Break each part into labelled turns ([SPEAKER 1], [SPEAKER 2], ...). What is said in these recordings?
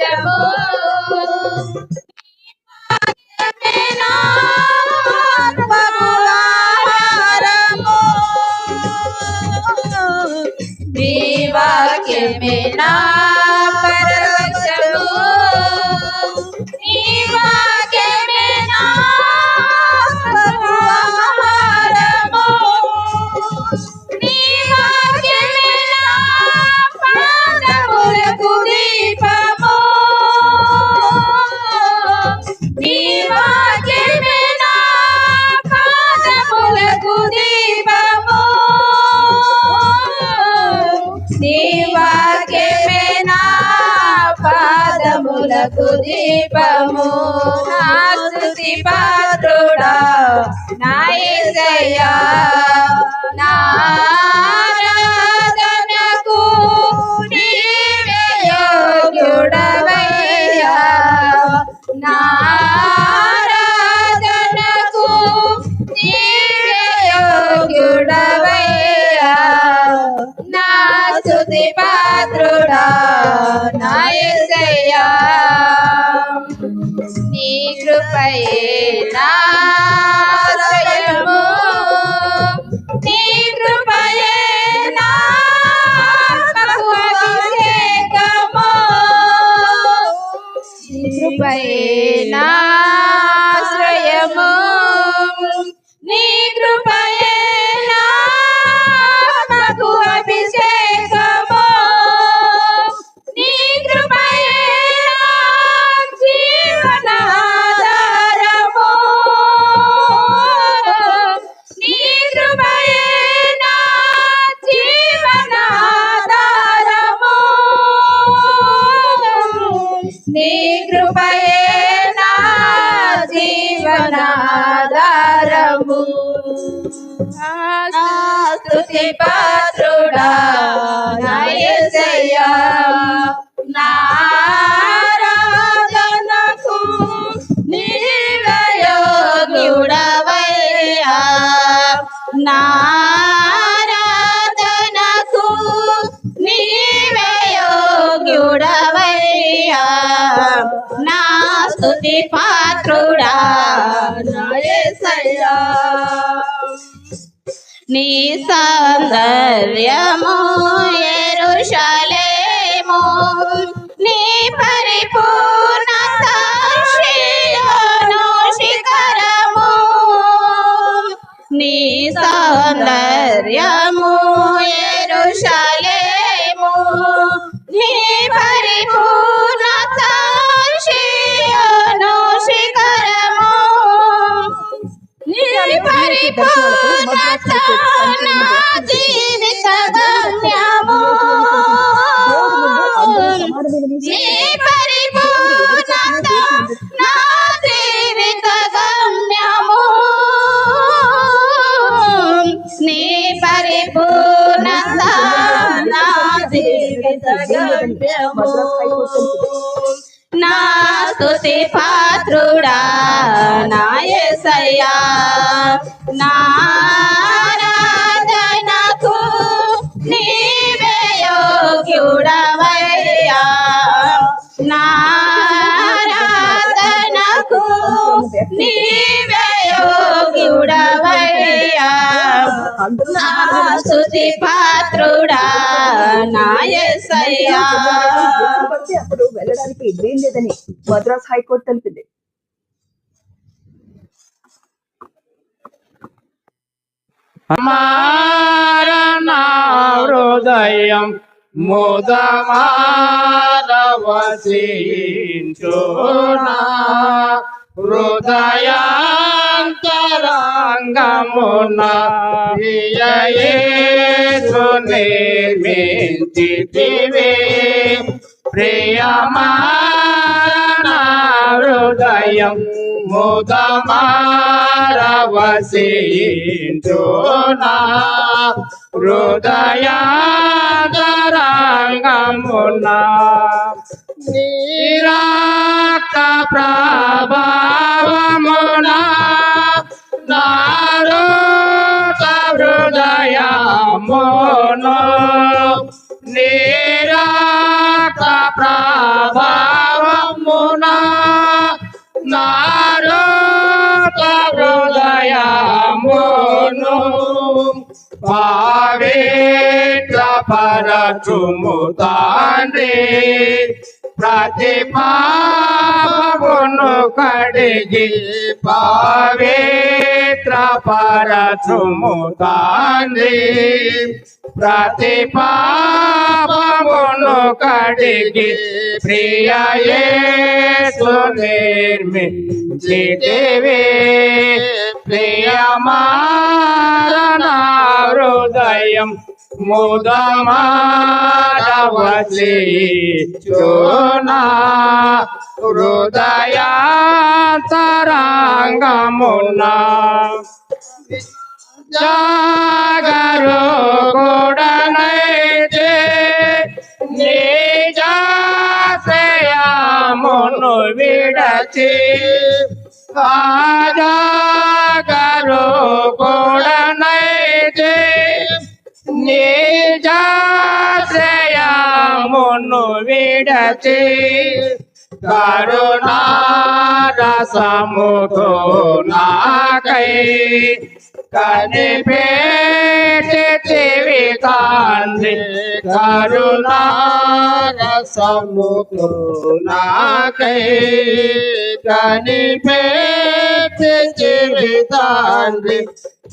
[SPEAKER 1] పరవశము నీ వాక్యమే నా పరవశము నీ వాక్యమే నా ఆహారము నీ వాక్యమే నా పాదములకు దీపము నీ వాక్యమే నా పాదములకు దీపము నీ వాక్యమే నా పాదములకు దీపము నా స్తుతి పాత్రుడా నా యేసయ్యా నా ఆరాధనకు నీవే యోగ్యుడవయ్యా నా ఆరాధనకు నీవే యోగ్యుడవయ్యా నా స్తుతి పాత్రుడా నా యేసయ్యా నీ కృపయే నా ఆశ్రయము నీ కృపయే నా అభిషేకము నీ కృపయే నా ఆశ్రయము నీ కృపయే నా అభిషేకము నీ కృపయే నా జీవనాధారము నీ కృపయే నా జీవనాధారము నీ కృపయే నా జీవనాధారము స్తుతి పాత్రుడా నా యేసయ్యా నా ఆరాధనకు నీవే యోగ్యుడవయ్యా నా ఆరాధనకు నీవే యోగ్యుడవయ్యా నా స్తుతి పాత్రుడా నా యేసయ్యా నీ సౌందర్యము యెరూషలేము నీ పరిపూర్ణత షియోను శిఖరము నీ సౌందర్యము యెరూషలేము నీ పరిపూర్ణత షియోను శిఖరము నీ పరిపూర్ణత నా జీవిత గమ్యము నీ పరిపూర్ణత నా జీవిత గమ్యము నీ పరిపూర్ణత నా జీవిత గమ్యము నా స్తుతి పాత్రుడా నా యేసయ్యా నా ఆరాధనకు నీవే యోగ్యుడవయ్యా నా ఆరాధనకు నీవే యోగ్యుడవయ్యా నా స్తుతి పాత్రుడా నా యేసయ్యా
[SPEAKER 2] అప్పుడు వెళ్ళడానికి ఇదేం లేదని మద్రాస్ హైకోర్టు తెలిపింది.
[SPEAKER 3] హృదయం ముదమారవసించునా హృదయాంతరంగమున యేసు నిర్మించితివే ప్రియమైన హృదయం ముదమారవసించునా హృదయాంతరంగమున నీరాక ప్రభావమున నారోక హృదయమును నీరాక ప్రభావ పవిత్ర పరచుము తండ్రి ప్రతి పాపమును కడిగి పవిత్ర పరచుము తండ్రి ప్రతి పాపమును కడిగి ప్రియ యేసు నిర్మించితివి ప్రియమారణ హృదయం ముదమారవసి చూనా హృదయాంతరంగమునా జాగరు కూడనైతే నిజాశ్రయమును విడచి జాగరు కూడనైతే నిజాశ్రయమును విడచి కరుణారసముతో నాకై కనిపెట్టితివి తండ్రి కరుణారసముతో నాకై కనిపెట్టితివి తండ్రి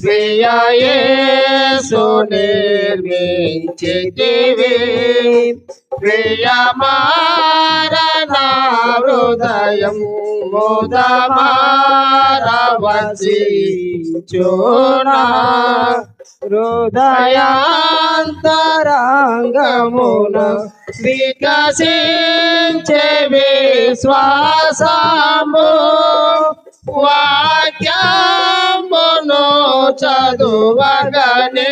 [SPEAKER 3] ప్రియ యేసు నిర్మించితివి ప్రియమారణ హృదయం ముదమారవసి చూనా హృదయాంతరంగమున వికసించే విశ్వాసము వాక్యమును చదువగనే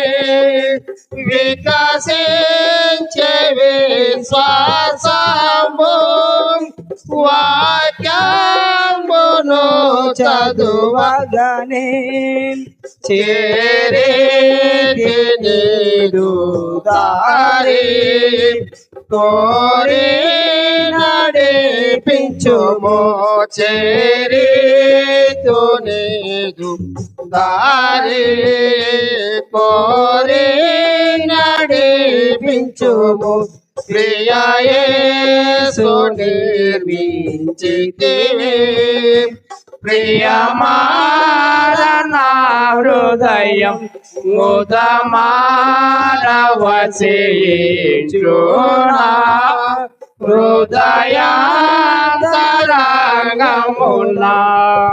[SPEAKER 3] వికసించే విశ్వాసము వాక్యమును చదువగనే చేరేటి నీదు దారి కోరి నడిపించుమో చేరితు నీదు దారి కోరి నడిపించుమో ప్రియ యేసు నిర్మించితివి ప్రియమారణ హృదయం ముదమారవసి చూనా హృదయాంతరంగమున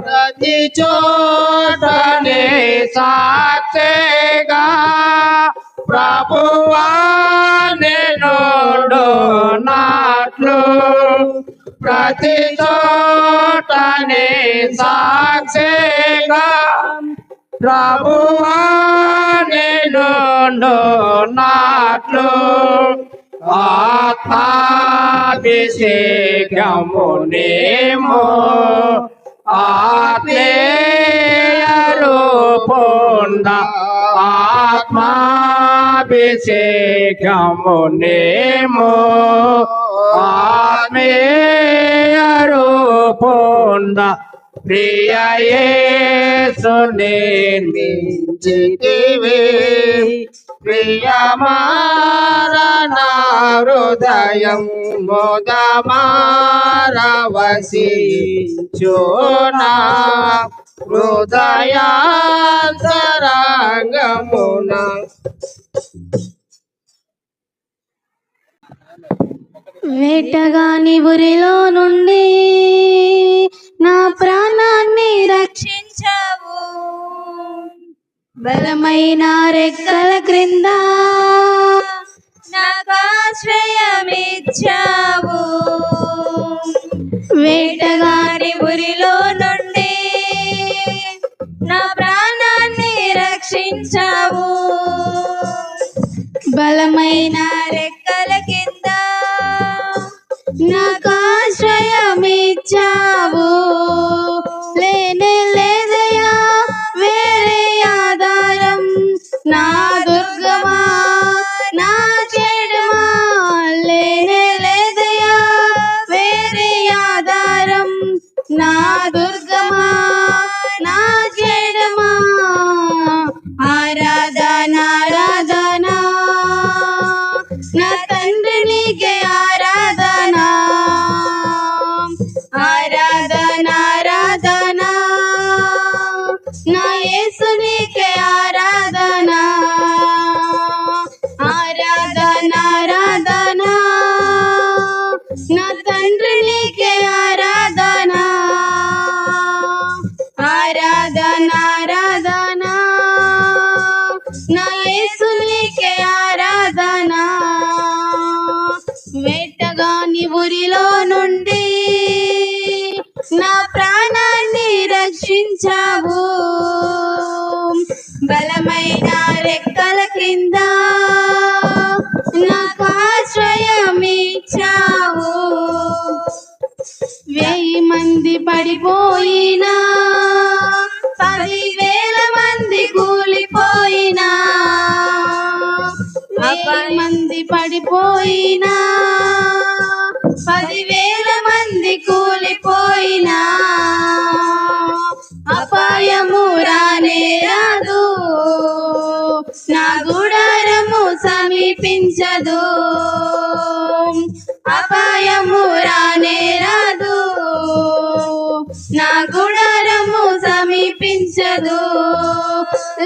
[SPEAKER 3] ప్రతి చోటనే సాక్షిగా ప్రభువా నిన్ను నాట్లు ప్రతి చోటనే సాక్షిగా ప్రభువా నిన్ను నాట్లు ఆత్మాభిషేకమునేమో ఆత్మీయ రూపొంద ఆత్మాభిషేకమునేమో ఆత్మీయ రూపొంద ప్రియ యేసు నిర్మించితివి ప్రియమారణ హృదయం ముదమారవసి చూనా హృదయాంతరంగమున
[SPEAKER 1] వేటగాని ఉరిలో నుండి నా ప్రాణాన్ని రక్షించావు బలమైన రెక్కల క్రింద నాకు ఆశ్రయమిచ్చావు వేటగాని ఉరిలో నుండి నా ప్రాణాన్ని రక్షించావు బలమైన రెక్కల కింద నాకు ఆశ్రయమిచ్చావు లేనే లేదయా వేరే ఆధారం నా దుర్గమా నా చెడుమా లేనే లేదయా వేరే ఆధారం నా దుర్గమా నా చెడుమా ఆరాధన నా తండ్రి నీకే ఆరాధన ఆరాధన ఆరాధన నా యేసు నీకే ఆరాధన వేటగాని ఊరిలో నుండి నా ప్రాణాన్ని రక్షించావు బలమైన రెక్కల కింద నాకు ఆశ్రయం ఇచ్చావు 1000 మంది పడిపోయినా 10,000 మంది కూలిపోయినా 1000 మంది పడిపోయినా 10,000 మంది కూలిపోయినా అపాయము రానే రాదు నా గుడారము సమీపించదు అపాయము రానే రాదు నా గుడారము సమీపించదు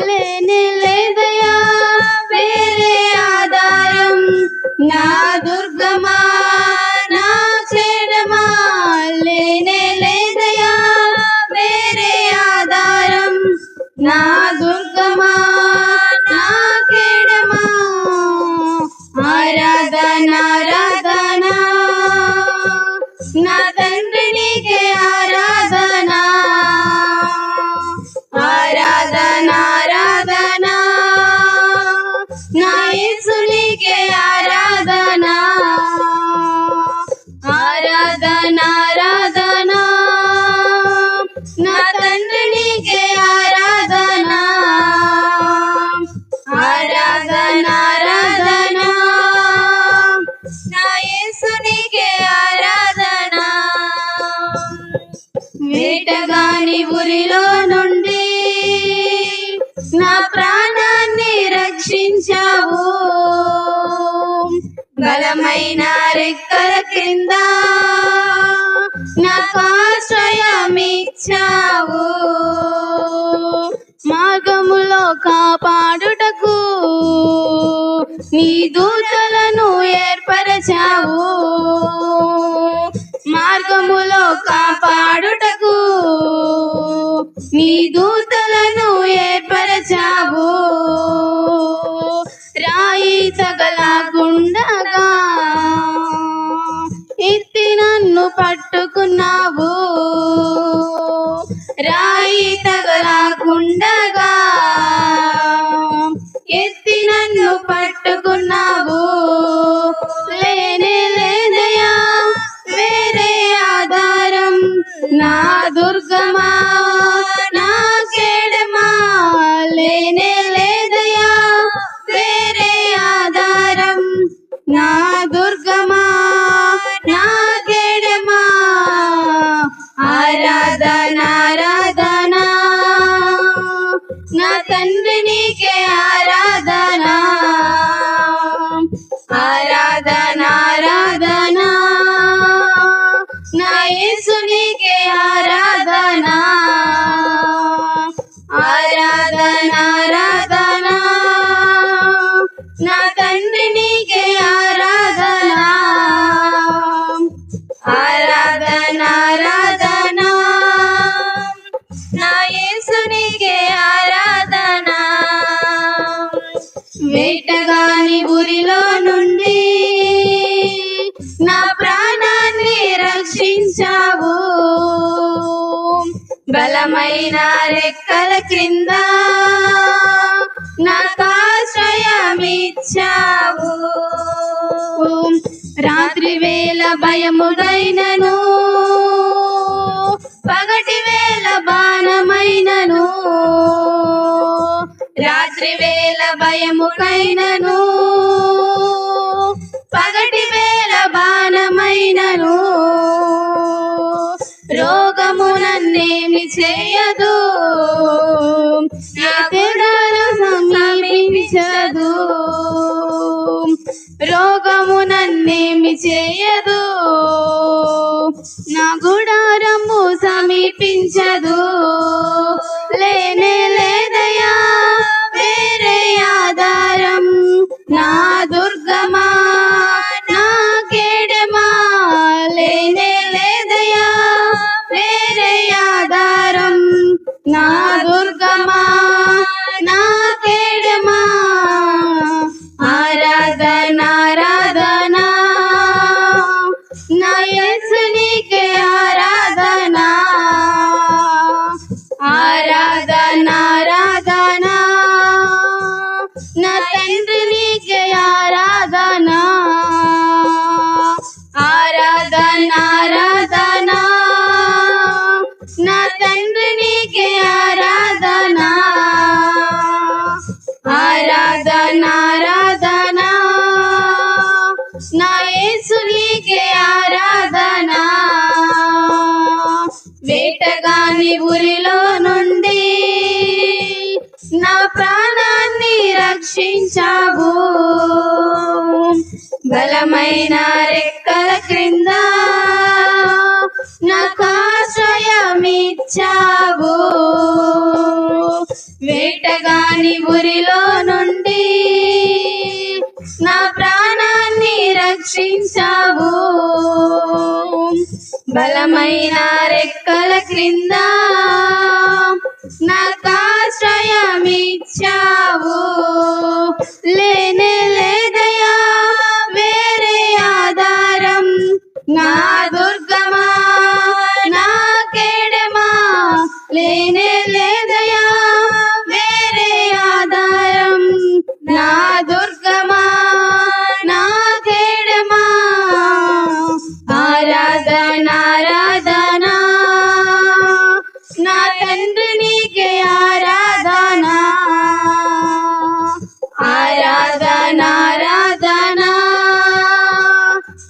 [SPEAKER 1] లేనే లేదయా వేరే ఆధారం నా దుర్గమా నా చెడమా లేనే లేదయా వేరే ఆధారం నా దుర్గమా నా చెడమా ఆరాధన ఆరాధన నా తండ్రి నీకే ఆరాధన ఆరాధన ఆరాధన నా యేసు నీకే ఆరాధన ఆరాధన ఆరాధన నా తండ్రి నీకే ఆరాధన ఆరాధన ఆరాధన నా యేసు నీకే ఆరాధన వేటగాని ఊరిలో నుండి నా ప్రాణాన్ని రక్షించావు బలమైన రెక్కల కింద నాకు ఆశ్రయం ఇచ్చావు మార్గములో కాపాడుటకు నీ దూతలను ఏర్పరచావు మార్గములో కాపాడుటకు నీ దూతలను ఏర్పరచావు రాయి తగలకుండగా ఎత్తి నన్ను పట్టుకున్నావు రాయి తగలకుండగా ఎత్తి నన్ను పట్టుకున్నావు లేనే లేదయా వేరే ఆధారం నా దుర్గమా నా చెడమా లేనే లేదయా వేరే ఆధారం నా దుర్గమా నా చెడమా ఆరాధన ఆరాధన నా తండ్రి నీకే ఆరాధన ఆరాధన ఆరాధన నా యేసు నీకే ఆరాధన ఆరాధన ఆరాధన నా తండ్రి నీకే ఆరాధన ఆరాధన ఆరాధన నా యేసు నీకే ఆరాధన వేటగాని ఊరిలో నుండి నా ప్రాణాన్ని రక్షించావు బలమైన రెక్కల క్రింద నాకు ఆశ్రయం ఇచ్చావు రాత్రి వేళ భయముదైనను పగటి వేళ బాణమైనను రాత్రి వేళ భయముకైనను పగటి వేళ బాణమైనను రోగము నన్నేమి చేయదు నా తెడాలు సమీపించదు రోగము నన్నేమి చేయదు నా గుడారము సమీపించదు లేనే లేదయా వేరే ఆధారం నా దుర్గమా నా కేడమా యేసునికే ఆరాధన ఆరాధన ఆరాధన నా తండ్రి నీకే ఆరాధన ఆరాధన ఆరాధన నా తండ్రి నీకే ఆరాధన ఆరాధన ఆరాధన నా యేసునికే ఆరాధన వేటగాని ఉరిలో నుండి నా ప్రాణాన్ని రక్షించావు బలమైన రెక్కల క్రింద నాకు ఆశ్రయమిచ్చావు వేటగాని ఉరిలో నుండి నా ప్రాణాన్ని రక్షించావు బలమైన రెక్కల క్రింద నాకు ఆశ్రయమిచ్చావు లేనే లేదయా వేరే ఆధారం నా దుర్గమా నా కేడమా లేనే లేదయా వేరే ఆధారం నా దుర్గమా నా కేడమా ఆరాధన ఆరాధన నా తండ్రి నీకే ఆరాధన ఆరాధన ఆరాధన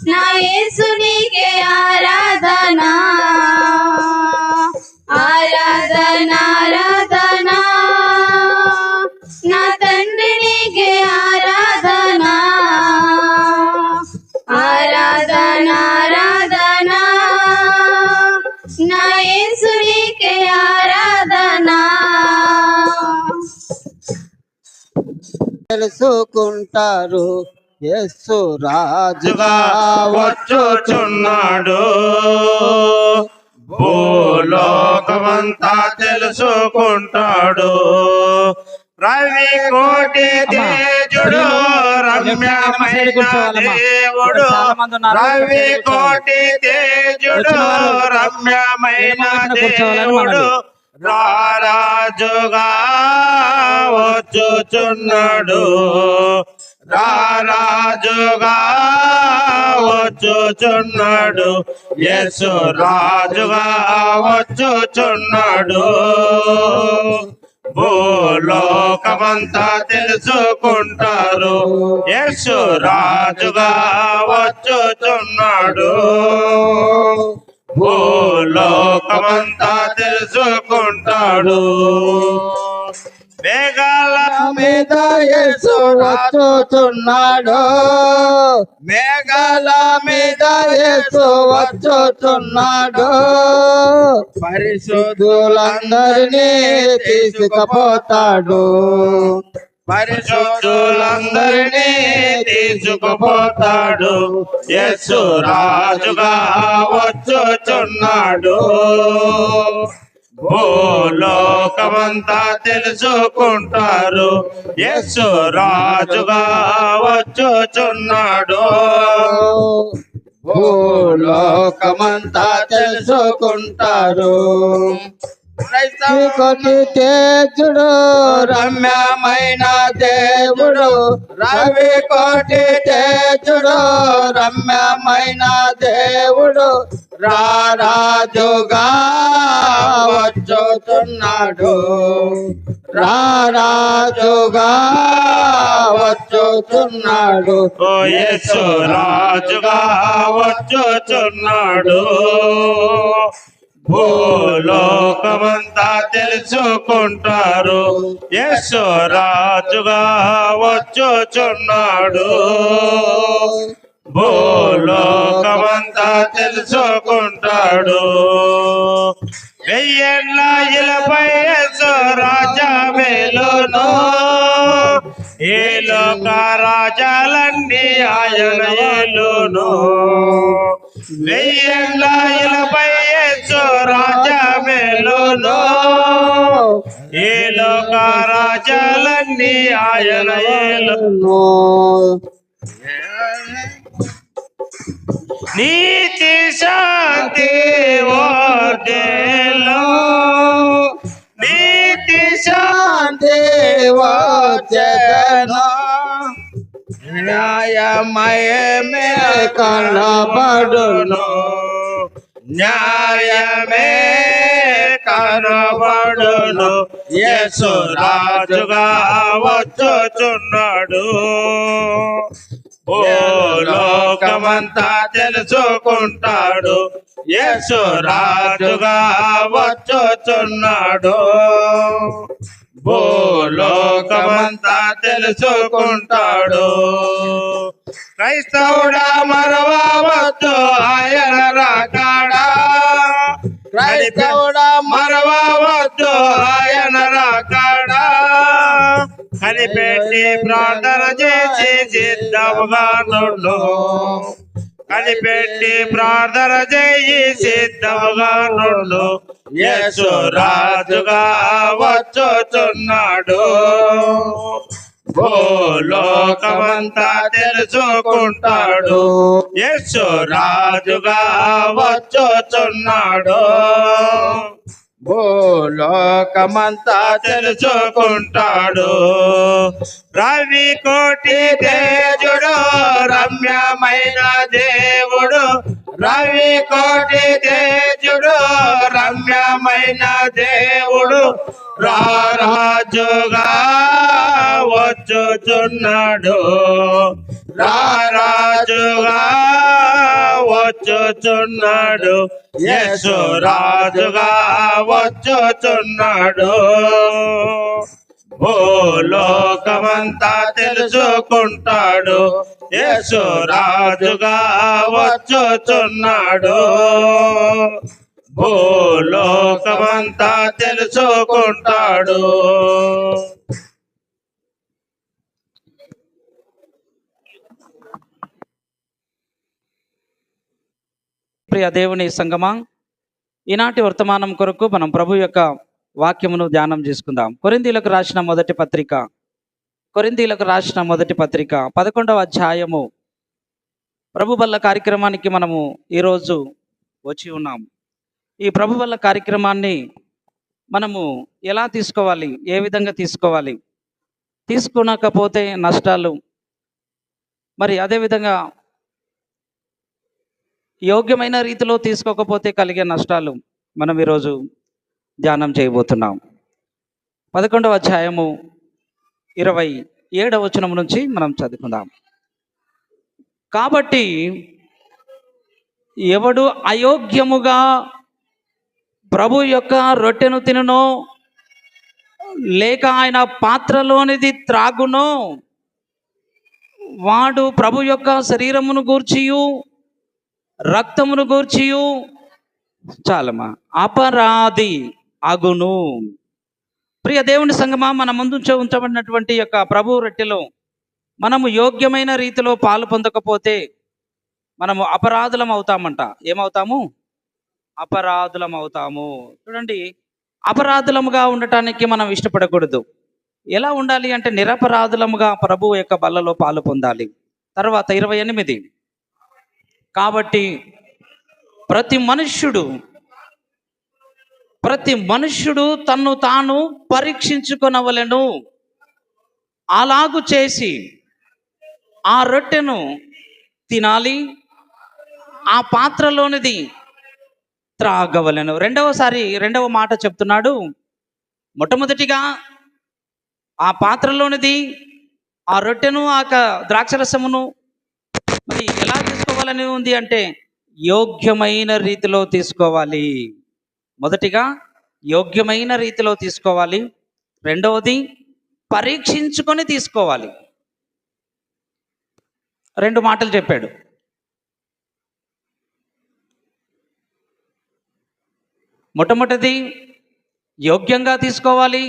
[SPEAKER 1] నా యేసునికే ఆరాధన ఆరాధన ఆరాధన నా తండ్రి నీకే ఆరాధన ఆరాధన ఆరాధన నా యేసునికే ఆరాధన
[SPEAKER 3] తెలుసుకుంటారు యేసు రాజుగా వచ్చుచున్నాడు భూలోకమంతా తెలుసుకుంటాడు రవి కోటి తేజుడు రమ్యమైన దేవుడు రవి కోటి తేజుడు రమ్యమైన దేవుడు రారాజుగా వచ్చుచున్నాడు రారాజుగా వచ్చుచున్నాడు యేసు రాజుగా వచ్చుచున్నాడు భూలోకమంతా తెలుసుకుంటారు యేసు రాజుగా వచ్చుచున్నాడు భూలోకమంతా తెలుసుకుంటాడు మేఘాల మీద యేసు వచ్చుచున్నాడు మేఘాల మీద యేసు వచ్చుచున్నాడు పరిశుద్ధులందరినీ తీసుకుపోతాడు పరిశుద్ధులందరినీ తీసుకుపోతాడు యేసు రాజుగా వచ్చుచున్నాడు భూలోకమంతా తెలుసుకుంటారు యేసు రాజుగా వచ్చుచున్నాడు భూలోకమంతా తెలుసుకుంటారు కోటి తేజుడు రమ్యమైన దేవుడు రవి కోటి తేజుడు రమ్యమైన దేవుడు రారాజుగా వచ్చుచున్నాడు రారాజుగా వచ్చుచున్నాడు యేసు రాజుగా వచ్చుచున్నాడు భూలోకమంతా తెలుసుకుంటారు యేసు రాజుగా వచ్చుచున్నాడు భూలోకమంతా తెలుసుకుంటాడు వెయ్యేళ్ళ ఇలపై యేసు రాజా మేలును ఈ లోక రాజాలన్నీ ఆయన ఏలును వెయ్యేళ్ళ ఇలపై యేసు రాజా మేలును ఈ లోక రాజాలన్నీ ఆయన ఏలును నీతి శాంతి వర్ధిల్లు నీతి శాంతి
[SPEAKER 4] వచ్చెదను న్యాయమయమే కనబడును
[SPEAKER 3] న్యాయమే కనబడును యేసు రాజుగా వచ్చుచున్నాడు ఓ లోకమంతా తెలుసుకుంటాడు యేసు రాజుగా వచ్చుచున్నాడు భూలోకమంతా తెలుసుకుంటాడు క్రైస్తవుడా మరవవద్దు ఆయన రాకాడా
[SPEAKER 4] క్రైస్తవుడా
[SPEAKER 3] మరవవద్దు ఆయన రాకాడా కనిపెట్టి ప్రార్థన చేసి సిద్ధముగా నుండు కనిపెట్టి ప్రార్థన చేయి సిద్ధముగా నుండు యేసు రాజుగా వచ్చుచున్నాడు భూలోకమంతా తెలుసుకుంటాడు యేసు రాజుగా వచ్చుచున్నాడు భూలోకమంతా తెలుసుకుంటాడు రవి కోటి తేజుడు రమ్యమైన దేవుడు రవి కోటి తేజుడు రమ్యమైన దేవుడు రారాజుగా వచ్చుచున్నాడు రారాజుగా వచ్చుచున్నాడు యేసు రాజుగా వచ్చుచున్నాడు భూలోకమంతా తెలుసుకుంటాడు యేసు రాజుగా వచ్చుచున్నాడు భూలోకమంతా తెలుసుకుంటాడు
[SPEAKER 5] ప్రియ దేవుని సంగమా, ఈనాటి వర్తమానం కొరకు మనం ప్రభు యొక్క వాక్యమును ధ్యానం చేసుకుందాం. కొరింథీయులకు రాసిన మొదటి పత్రిక 11వ అధ్యాయము ప్రభు బల్ల కార్యక్రమానికి మనము ఈరోజు వచ్చి ఉన్నాం. ఈ ప్రభు బల్ల కార్యక్రమాన్ని మనము ఎలా తీసుకోవాలి, ఏ విధంగా తీసుకోవాలి, తీసుకునకపోతే నష్టాలు, మరి అదేవిధంగా యోగ్యమైన రీతిలో తీసుకోకపోతే కలిగే నష్టాలు మనం ఈరోజు ధ్యానం చేయబోతున్నాం. 11వ అధ్యాయము 27వ వచనం నుంచి మనం చదువుకుందాం. కాబట్టి ఎవడు అయోగ్యముగా ప్రభు యొక్క రొట్టెను తినునో లేక ఆయన పాత్రలోనిది త్రాగునో వాడు ప్రభు యొక్క శరీరమును గూర్చియు రక్తమును గూర్చియు చాలమా అపరాధి అగును. ప్రియ దేవుని సంగమా, మన ముందు ఉంచబడినటువంటి యొక్క ప్రభు రొట్టెలో మనము యోగ్యమైన రీతిలో పాలు పొందకపోతే మనము అపరాధులం అవుతామంట. ఏమవుతాము? అపరాధులం అవుతాము. చూడండి, అపరాధులముగా ఉండటానికి మనం ఇష్టపడకూడదు. ఎలా ఉండాలి అంటే నిరపరాధులముగా ప్రభు యొక్క బల్లలో పాలు పొందాలి. తర్వాత 28, కాబట్టి ప్రతి మనుష్యుడు తన్ను తాను పరీక్షించుకొనవలెను. అలాగు చేసి ఆ రొట్టెను తినాలి, ఆ పాత్రలోనిది త్రాగవలెను. రెండవ మాట చెప్తున్నాడు. మొట్టమొదటిగా ఆ పాత్రలోనిది, ఆ రొట్టెను, ఆ ద్రాక్షరసమును మరి ఎలా తీసుకోవాలని ఉంది అంటే యోగ్యమైన రీతిలో తీసుకోవాలి. మొదటిగా యోగ్యమైన రీతిలో తీసుకోవాలి. రెండవది పరీక్షించుకొని తీసుకోవాలి. 2 మాటలు చెప్పాడు. మొట్టమొదటిది యోగ్యంగా తీసుకోవాలి,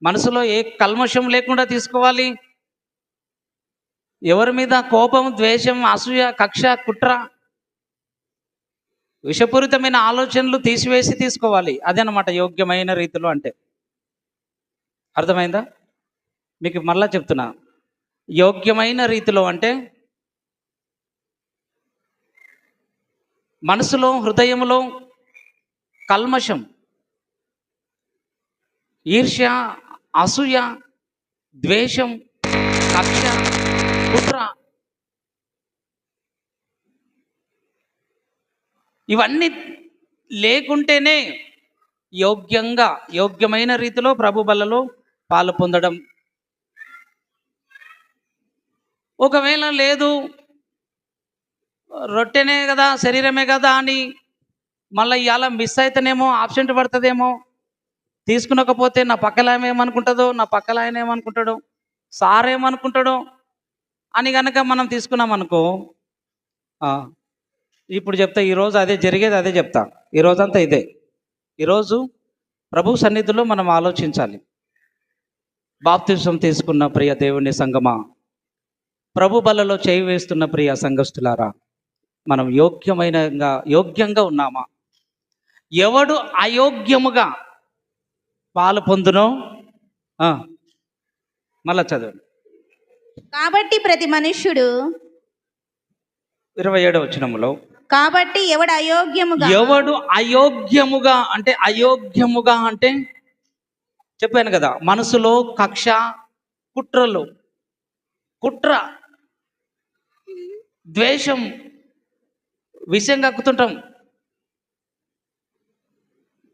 [SPEAKER 5] మనసులో ఏ కల్మషం లేకుండా తీసుకోవాలి, ఎవరి మీద కోపం, ద్వేషం, అసూయ, కక్ష, కుట్ర, విషపూరితమైన ఆలోచనలు తీసివేసి తీసుకోవాలి. అదనమాట యోగ్యమైన రీతిలో అంటే. అర్థమైందా? మీకు మళ్ళా చెప్తున్నా, యోగ్యమైన రీతిలో అంటే మనసులో, హృదయంలో కల్మషం, ఈర్ష్య, అసూయ, ద్వేషం, కక్ష, కుట్ర, ఇవన్నీ లేకుంటేనే యోగ్యమైన రీతిలో ప్రభు బలలో పాలు పొందడం. ఒకవేళ లేదు, రొట్టెనే కదా, శరీరమే కదా అని మళ్ళీ ఇవాళ మిస్ అయితేనేమో, ఆబ్సెంట్ పడుతుందేమో, తీసుకునకపోతే నా పక్కల ఆమె ఏమనుకుంటుందో, నా పక్కల ఆయన ఏమనుకుంటాడో, సార్ ఏమనుకుంటాడో అని కనుక మనం తీసుకున్నాం అనుకో, ఇప్పుడు చెప్తా, ఈరోజు అదే జరిగేది, అదే చెప్తా. ఈరోజంతా ఇదే. ఈరోజు ప్రభు సన్నిధిలో మనం ఆలోచించాలి. బాప్తిసం తీసుకున్న ప్రియ దేవుని సంగమా, ప్రభు బలలో చేయి వేస్తున్న ప్రియ సంఘస్థులారా, మనం యోగ్యంగా ఉన్నామా? ఎవడు అయోగ్యముగా పాలు పొందునో, మళ్ళా చదవండి.
[SPEAKER 1] కాబట్టి ప్రతి మనుష్యుడు
[SPEAKER 5] 27వ వచనములో,
[SPEAKER 1] కాబట్టి ఎవడు అయోగ్యముగా
[SPEAKER 5] అంటే చెప్పాను కదా, మనసులో కక్ష, కుట్ర, ద్వేషం, విషయం కక్కుతుంటాం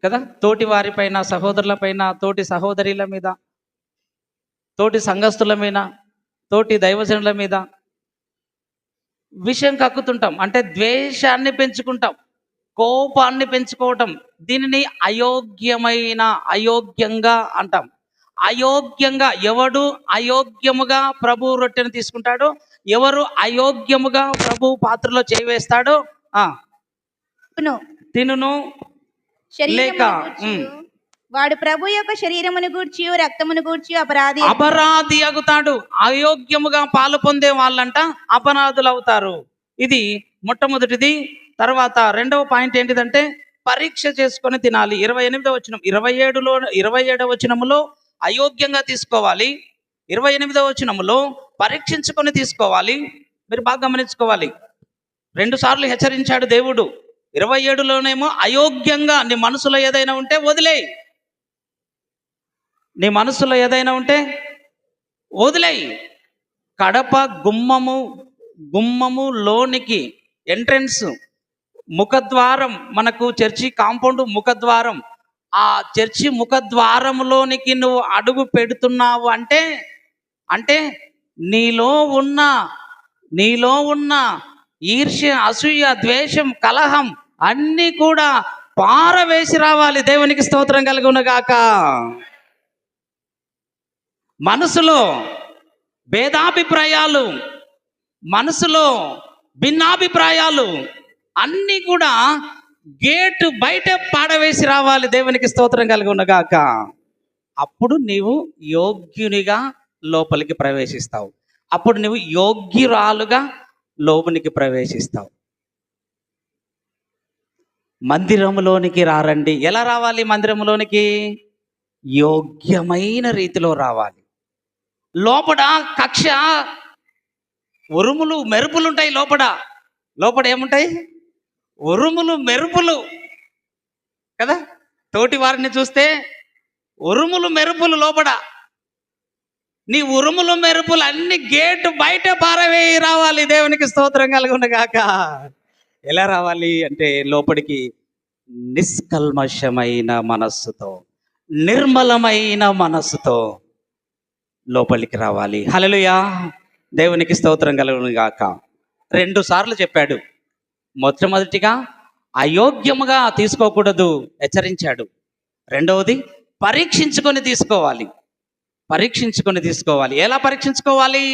[SPEAKER 5] కదా, తోటి వారిపైన, సహోదరులపైన, తోటి సహోదరుల మీద, తోటి సంఘస్థుల మీద, తోటి దైవజనుల మీద విషయం కక్కుతుంటాం. అంటే ద్వేషాన్ని పెంచుకుంటాం, కోపాన్ని పెంచుకోవటం. దీనిని అయోగ్యంగా అంటాం. ఎవడు అయోగ్యముగా ప్రభు రొట్టెను తీసుకుంటాడో, ఎవరు అయోగ్యముగా ప్రభు పాత్రలో చేయివేస్తాడో తినును లేక
[SPEAKER 1] వాడు ప్రభు యొక్క శరీరమును గూర్చి, రక్తమును గూర్చి
[SPEAKER 5] అపరాధి అగుతాడు. అయోగ్యముగా పాలు పొందే వాళ్ళంట అపరాధులు అవుతారు. ఇది మొట్టమొదటిది. తర్వాత రెండవ పాయింట్ ఏంటిదంటే, పరీక్ష చేసుకొని తినాలి. 28వ వచనం, 27వ వచనములో అయోగ్యంగా తీసుకోవాలి, 28వ వచనములో పరీక్షించుకొని తీసుకోవాలి. మీరు బాగా గమనించుకోవాలి. 2 సార్లు హెచ్చరించాడు దేవుడు. 27లోనేమో అయోగ్యంగా నీ మనసులో ఏదైనా ఉంటే వదిలేయి, నీ మనసులో ఏదైనా ఉంటే వదిలేయి. కడప గుమ్మము లోనికి ఎంట్రన్స్, ముఖద్వారం, మనకు చర్చి కాంపౌండ్ ముఖద్వారం, ఆ చర్చి ముఖద్వారంలోనికి నువ్వు అడుగు పెడుతున్నావు అంటే నీలో ఉన్న ఈర్ష్య, అసూయ, ద్వేషం, కలహం అన్నీ కూడా పారవేసి రావాలి. దేవునికి స్తోత్రం కలుగునుగాక. మనసులో భేదాభిప్రాయాలు, మనసులో భిన్నాభిప్రాయాలు అన్నీ కూడా గేటు బయట పాడవేసి రావాలి. దేవునికి స్తోత్రం కలుగునుగాక. అప్పుడు నీవు యోగ్యునిగా లోపలికి ప్రవేశిస్తావు. అప్పుడు నువ్వు యోగ్యురాలుగా లోపలికి ప్రవేశిస్తావు. మందిరంలోనికి రారండి. ఎలా రావాలి మందిరంలోనికి? యోగ్యమైన రీతిలో రావాలి. లోపల కక్ష, ఉరుములు, మెరుపులు ఉంటాయి. లోపల ఏముంటాయి? ఉరుములు, మెరుపులు కదా. తోటి వారిని చూస్తే ఉరుములు, మెరుపులు లోపల. నీ ఉరుములు, మెరుపులు అన్ని గేటు బయట పారవేయి రావాలి. దేవునికి స్తోత్రం కలుగునుగాక. ఎలా రావాలి అంటే, లోపలికి నిష్కల్మషమైన మనస్సుతో, నిర్మలమైన మనస్సుతో లోపలికి రావాలి. హల్లెలూయా. దేవునికి స్తోత్రం కలుగునుగాక. 2 సార్లు చెప్పాడు. మొట్టమొదటిగా అయోగ్యముగా తీసుకోకూడదు, హెచ్చరించాడు. రెండవది పరీక్షించుకొని తీసుకోవాలి. ఎలా పరీక్షించుకోవాలి?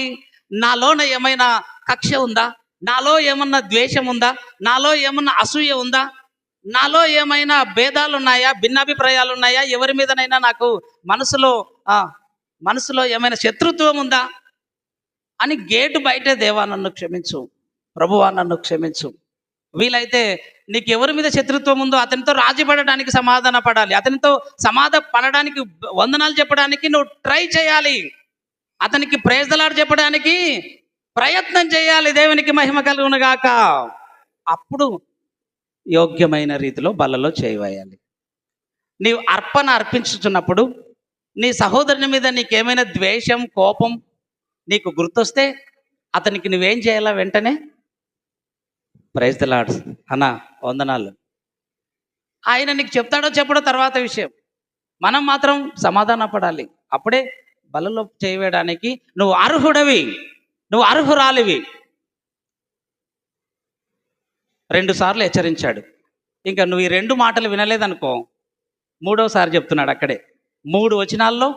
[SPEAKER 5] నాలోన ఏమైనా కక్ష ఉందా? నాలో ఏమన్నా ద్వేషం ఉందా? నాలో ఏమన్నా అసూయ ఉందా? నాలో ఏమైనా భేదాలు ఉన్నాయా? భిన్నాభిప్రాయాలు ఉన్నాయా? ఎవరి మీదనైనా నాకు మనసులో ఏమైనా శత్రుత్వం ఉందా అని గేటు బయటే, దేవా నన్ను క్షమించు, ప్రభువా నన్ను క్షమించు. వీలైతే నీకు ఎవరి మీద శత్రుత్వం ఉందో అతనితో రాజీ పడడానికి సమాధాన పడాలి. అతనితో సమాధాన పడడానికి, వందనాలు చెప్పడానికి నువ్వు ట్రై చేయాలి. అతనికి ప్రైజ్ ది లార్డ్ చెప్పడానికి ప్రయత్నం చేయాలి. దేవునికి మహిమ కలుగునుగాక. అప్పుడు యోగ్యమైన రీతిలో బల్లలో చేయవేయాలి. నీవు అర్పణ అర్పించుతున్నప్పుడు నీ సహోదరుని మీద నీకేమైనా ద్వేషం, కోపం నీకు గుర్తొస్తే అతనికి నువ్వేం చేయాలా? వెంటనే ప్రైజ్ ది లార్డ్ అన్న వందనాలు ఆయన నీకు చెప్తాడో చెప్పడో తర్వాత విషయం. మనం మాత్రం సమాధాన పడాలి. అప్పుడే బలలో చేయడానికి నువ్వు అర్హుడవి, నువ్వు అర్హురాలివి. 2 సార్లు హెచ్చరించాడు. ఇంకా నువ్వు ఈ 2 మాటలు వినలేదనుకో, 3వసారి చెప్తున్నాడు. అక్కడే 3 వచనాల్లో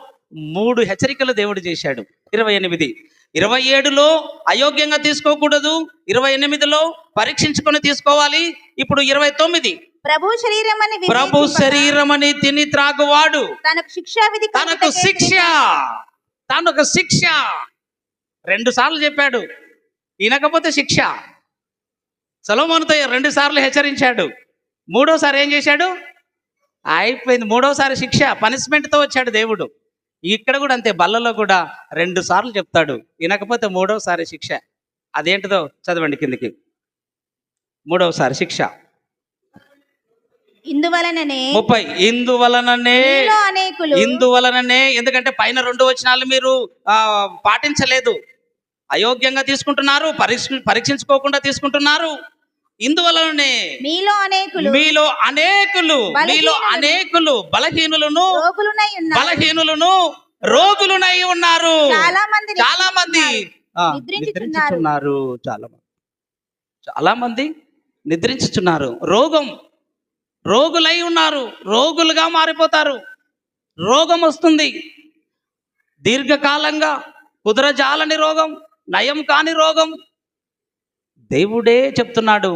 [SPEAKER 5] 3 హెచ్చరికలు దేవుడు చేశాడు. 28, 27లో అయోగ్యంగా తీసుకోకూడదు, 28లో పరీక్షించుకొని తీసుకోవాలి. ఇప్పుడు 29
[SPEAKER 1] ప్రభు శరీరమని
[SPEAKER 5] ప్రభు శరీరమని తిని త్రాగువాడు
[SPEAKER 1] తనకు శిక్షా విధి
[SPEAKER 5] తనకు శిక్ష 2 సార్లు చెప్పాడు. వినకపోతే శిక్ష. సొలొమోనుతో 2 సార్లు హెచ్చరించాడు. 3వసారి ఏం చేశాడు? అయిపోయింది. 3వసారి శిక్ష, పనిష్మెంట్తో వచ్చాడు దేవుడు. ఇక్కడ కూడా అంతే, బల్లలో కూడా 2 సార్లు చెప్తాడు. వినకపోతే 3వసారి శిక్ష. అదేంటిదో చదవండి కిందికి. 3వసారి శిక్ష.
[SPEAKER 1] ఇందువలననే
[SPEAKER 5] 30
[SPEAKER 1] మీలో అనేకులు
[SPEAKER 5] ఇందువలననే, ఎందుకంటే పైన 2 వచనాలు మీరు పాటించలేదు, అయోగ్యంగా తీసుకుంటున్నారు, పరీక్షించుకోకుండా తీసుకుంటున్నారు. ఇందువలననే మీలో అనేకులు బలహీనులను రోగులునై ఉన్నారు. చాలా మంది నిద్రించుచున్నారు. చాలా మంది నిద్రించుచున్నారు. రోగులై ఉన్నారు. రోగులుగా మారిపోతారు. రోగం వస్తుంది దీర్ఘకాలంగా, కుదరజాలని రోగం, నయం కాని రోగం. దేవుడే చెప్తున్నాడు,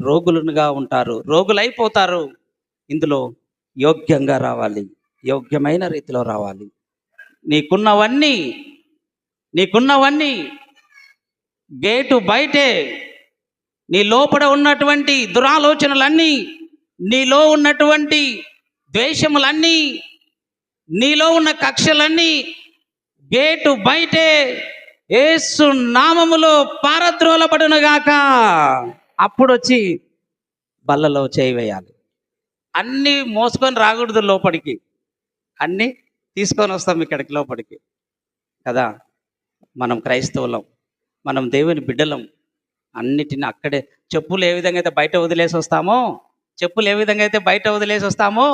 [SPEAKER 5] రోగులుగా ఉంటారు, రోగులైపోతారు. ఇందులో యోగ్యంగా రావాలి, యోగ్యమైన రీతిలో రావాలి. నీకున్నవన్నీ గేటు బయటే, నీ లోపల ఉన్నటువంటి దురాలోచనలన్నీ, నీలో ఉన్నటువంటి ద్వేషములన్నీ, నీలో ఉన్న కక్షలన్నీ గేటు బయటే యేసు నామములో పారద్రోలబడునుగాక. అప్పుడు వచ్చి బల్లలో చేయవేయాలి. అన్నీ మోసుకొని రాకూడదు లోపలికి, అన్నీ తీసుకొని వస్తాం ఇక్కడికి లోపలికి కదా. మనం క్రైస్తవులం, మనం దేవుని బిడ్డలం. అన్నిటిని అక్కడే చెప్పులు ఏ విధంగా అయితే బయట వదిలేసి వస్తామో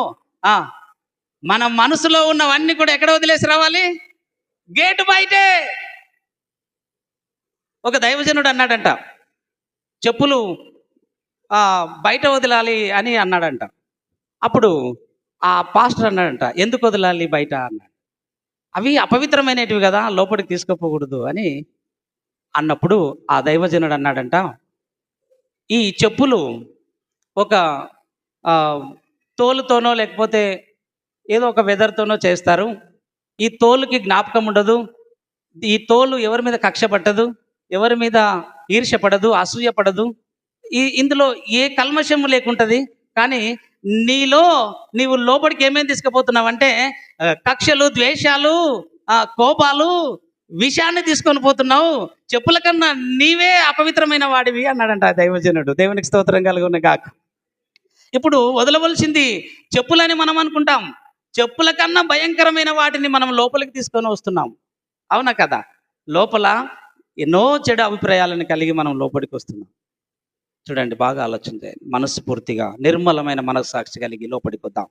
[SPEAKER 5] మన మనసులో ఉన్నవన్నీ కూడా ఎక్కడ వదిలేసి రావాలి? గేటు బయటే. ఒక దైవజనుడు అన్నాడంట, చెప్పులు బయట వదలాలి అని అన్నాడంట. అప్పుడు ఆ పాస్టర్ అన్నాడంట, ఎందుకు వదలాలి బయట అన్నాడు. అవి అపవిత్రమైనటివి కదా, లోపలికి తీసుకుపోకూడదు అని అన్నప్పుడు ఆ దైవజనుడు అన్నాడంట, ఈ చెప్పులు ఒక తోలుతోనో లేకపోతే ఏదో ఒక వెదర్తోనో చేస్తారు. ఈ తోలుకి జ్ఞాపకం ఉండదు, ఈ తోలు ఎవరి మీద కక్ష పట్టదు, ఎవరి మీద ఈర్ష్య పడదు, అసూయ పడదు, ఇందులో ఏ కల్మషము లేకుంటది. కానీ నీవు లోపలికి ఏమేమి తీసుకుపోతున్నావంటే కక్షలు, ద్వేషాలు, కోపాలు, విషయాన్ని తీసుకొని పోతున్నావు. చెప్పుల కన్నా నీవే అపవిత్రమైన వాడివి అన్నాడంట ఆ దైవజనుడు. దేవునికి స్తోత్రం కలుగును గాక. ఇప్పుడు వదలవలసింది చెప్పులని మనం అనుకుంటాం, చెప్పుల కన్నా భయంకరమైన వాటిని మనం లోపలికి తీసుకొని వస్తున్నాం. అవునా కదా? లోపల ఎన్నో చెడు అభిప్రాయాలను కలిగి మనం లోపలికి వస్తున్నాం. చూడండి, బాగా ఆలోచన చేయండి. మనస్ఫూర్తిగా నిర్మలమైన మనస్సాక్షి కలిగి లోపలికి వద్దాం.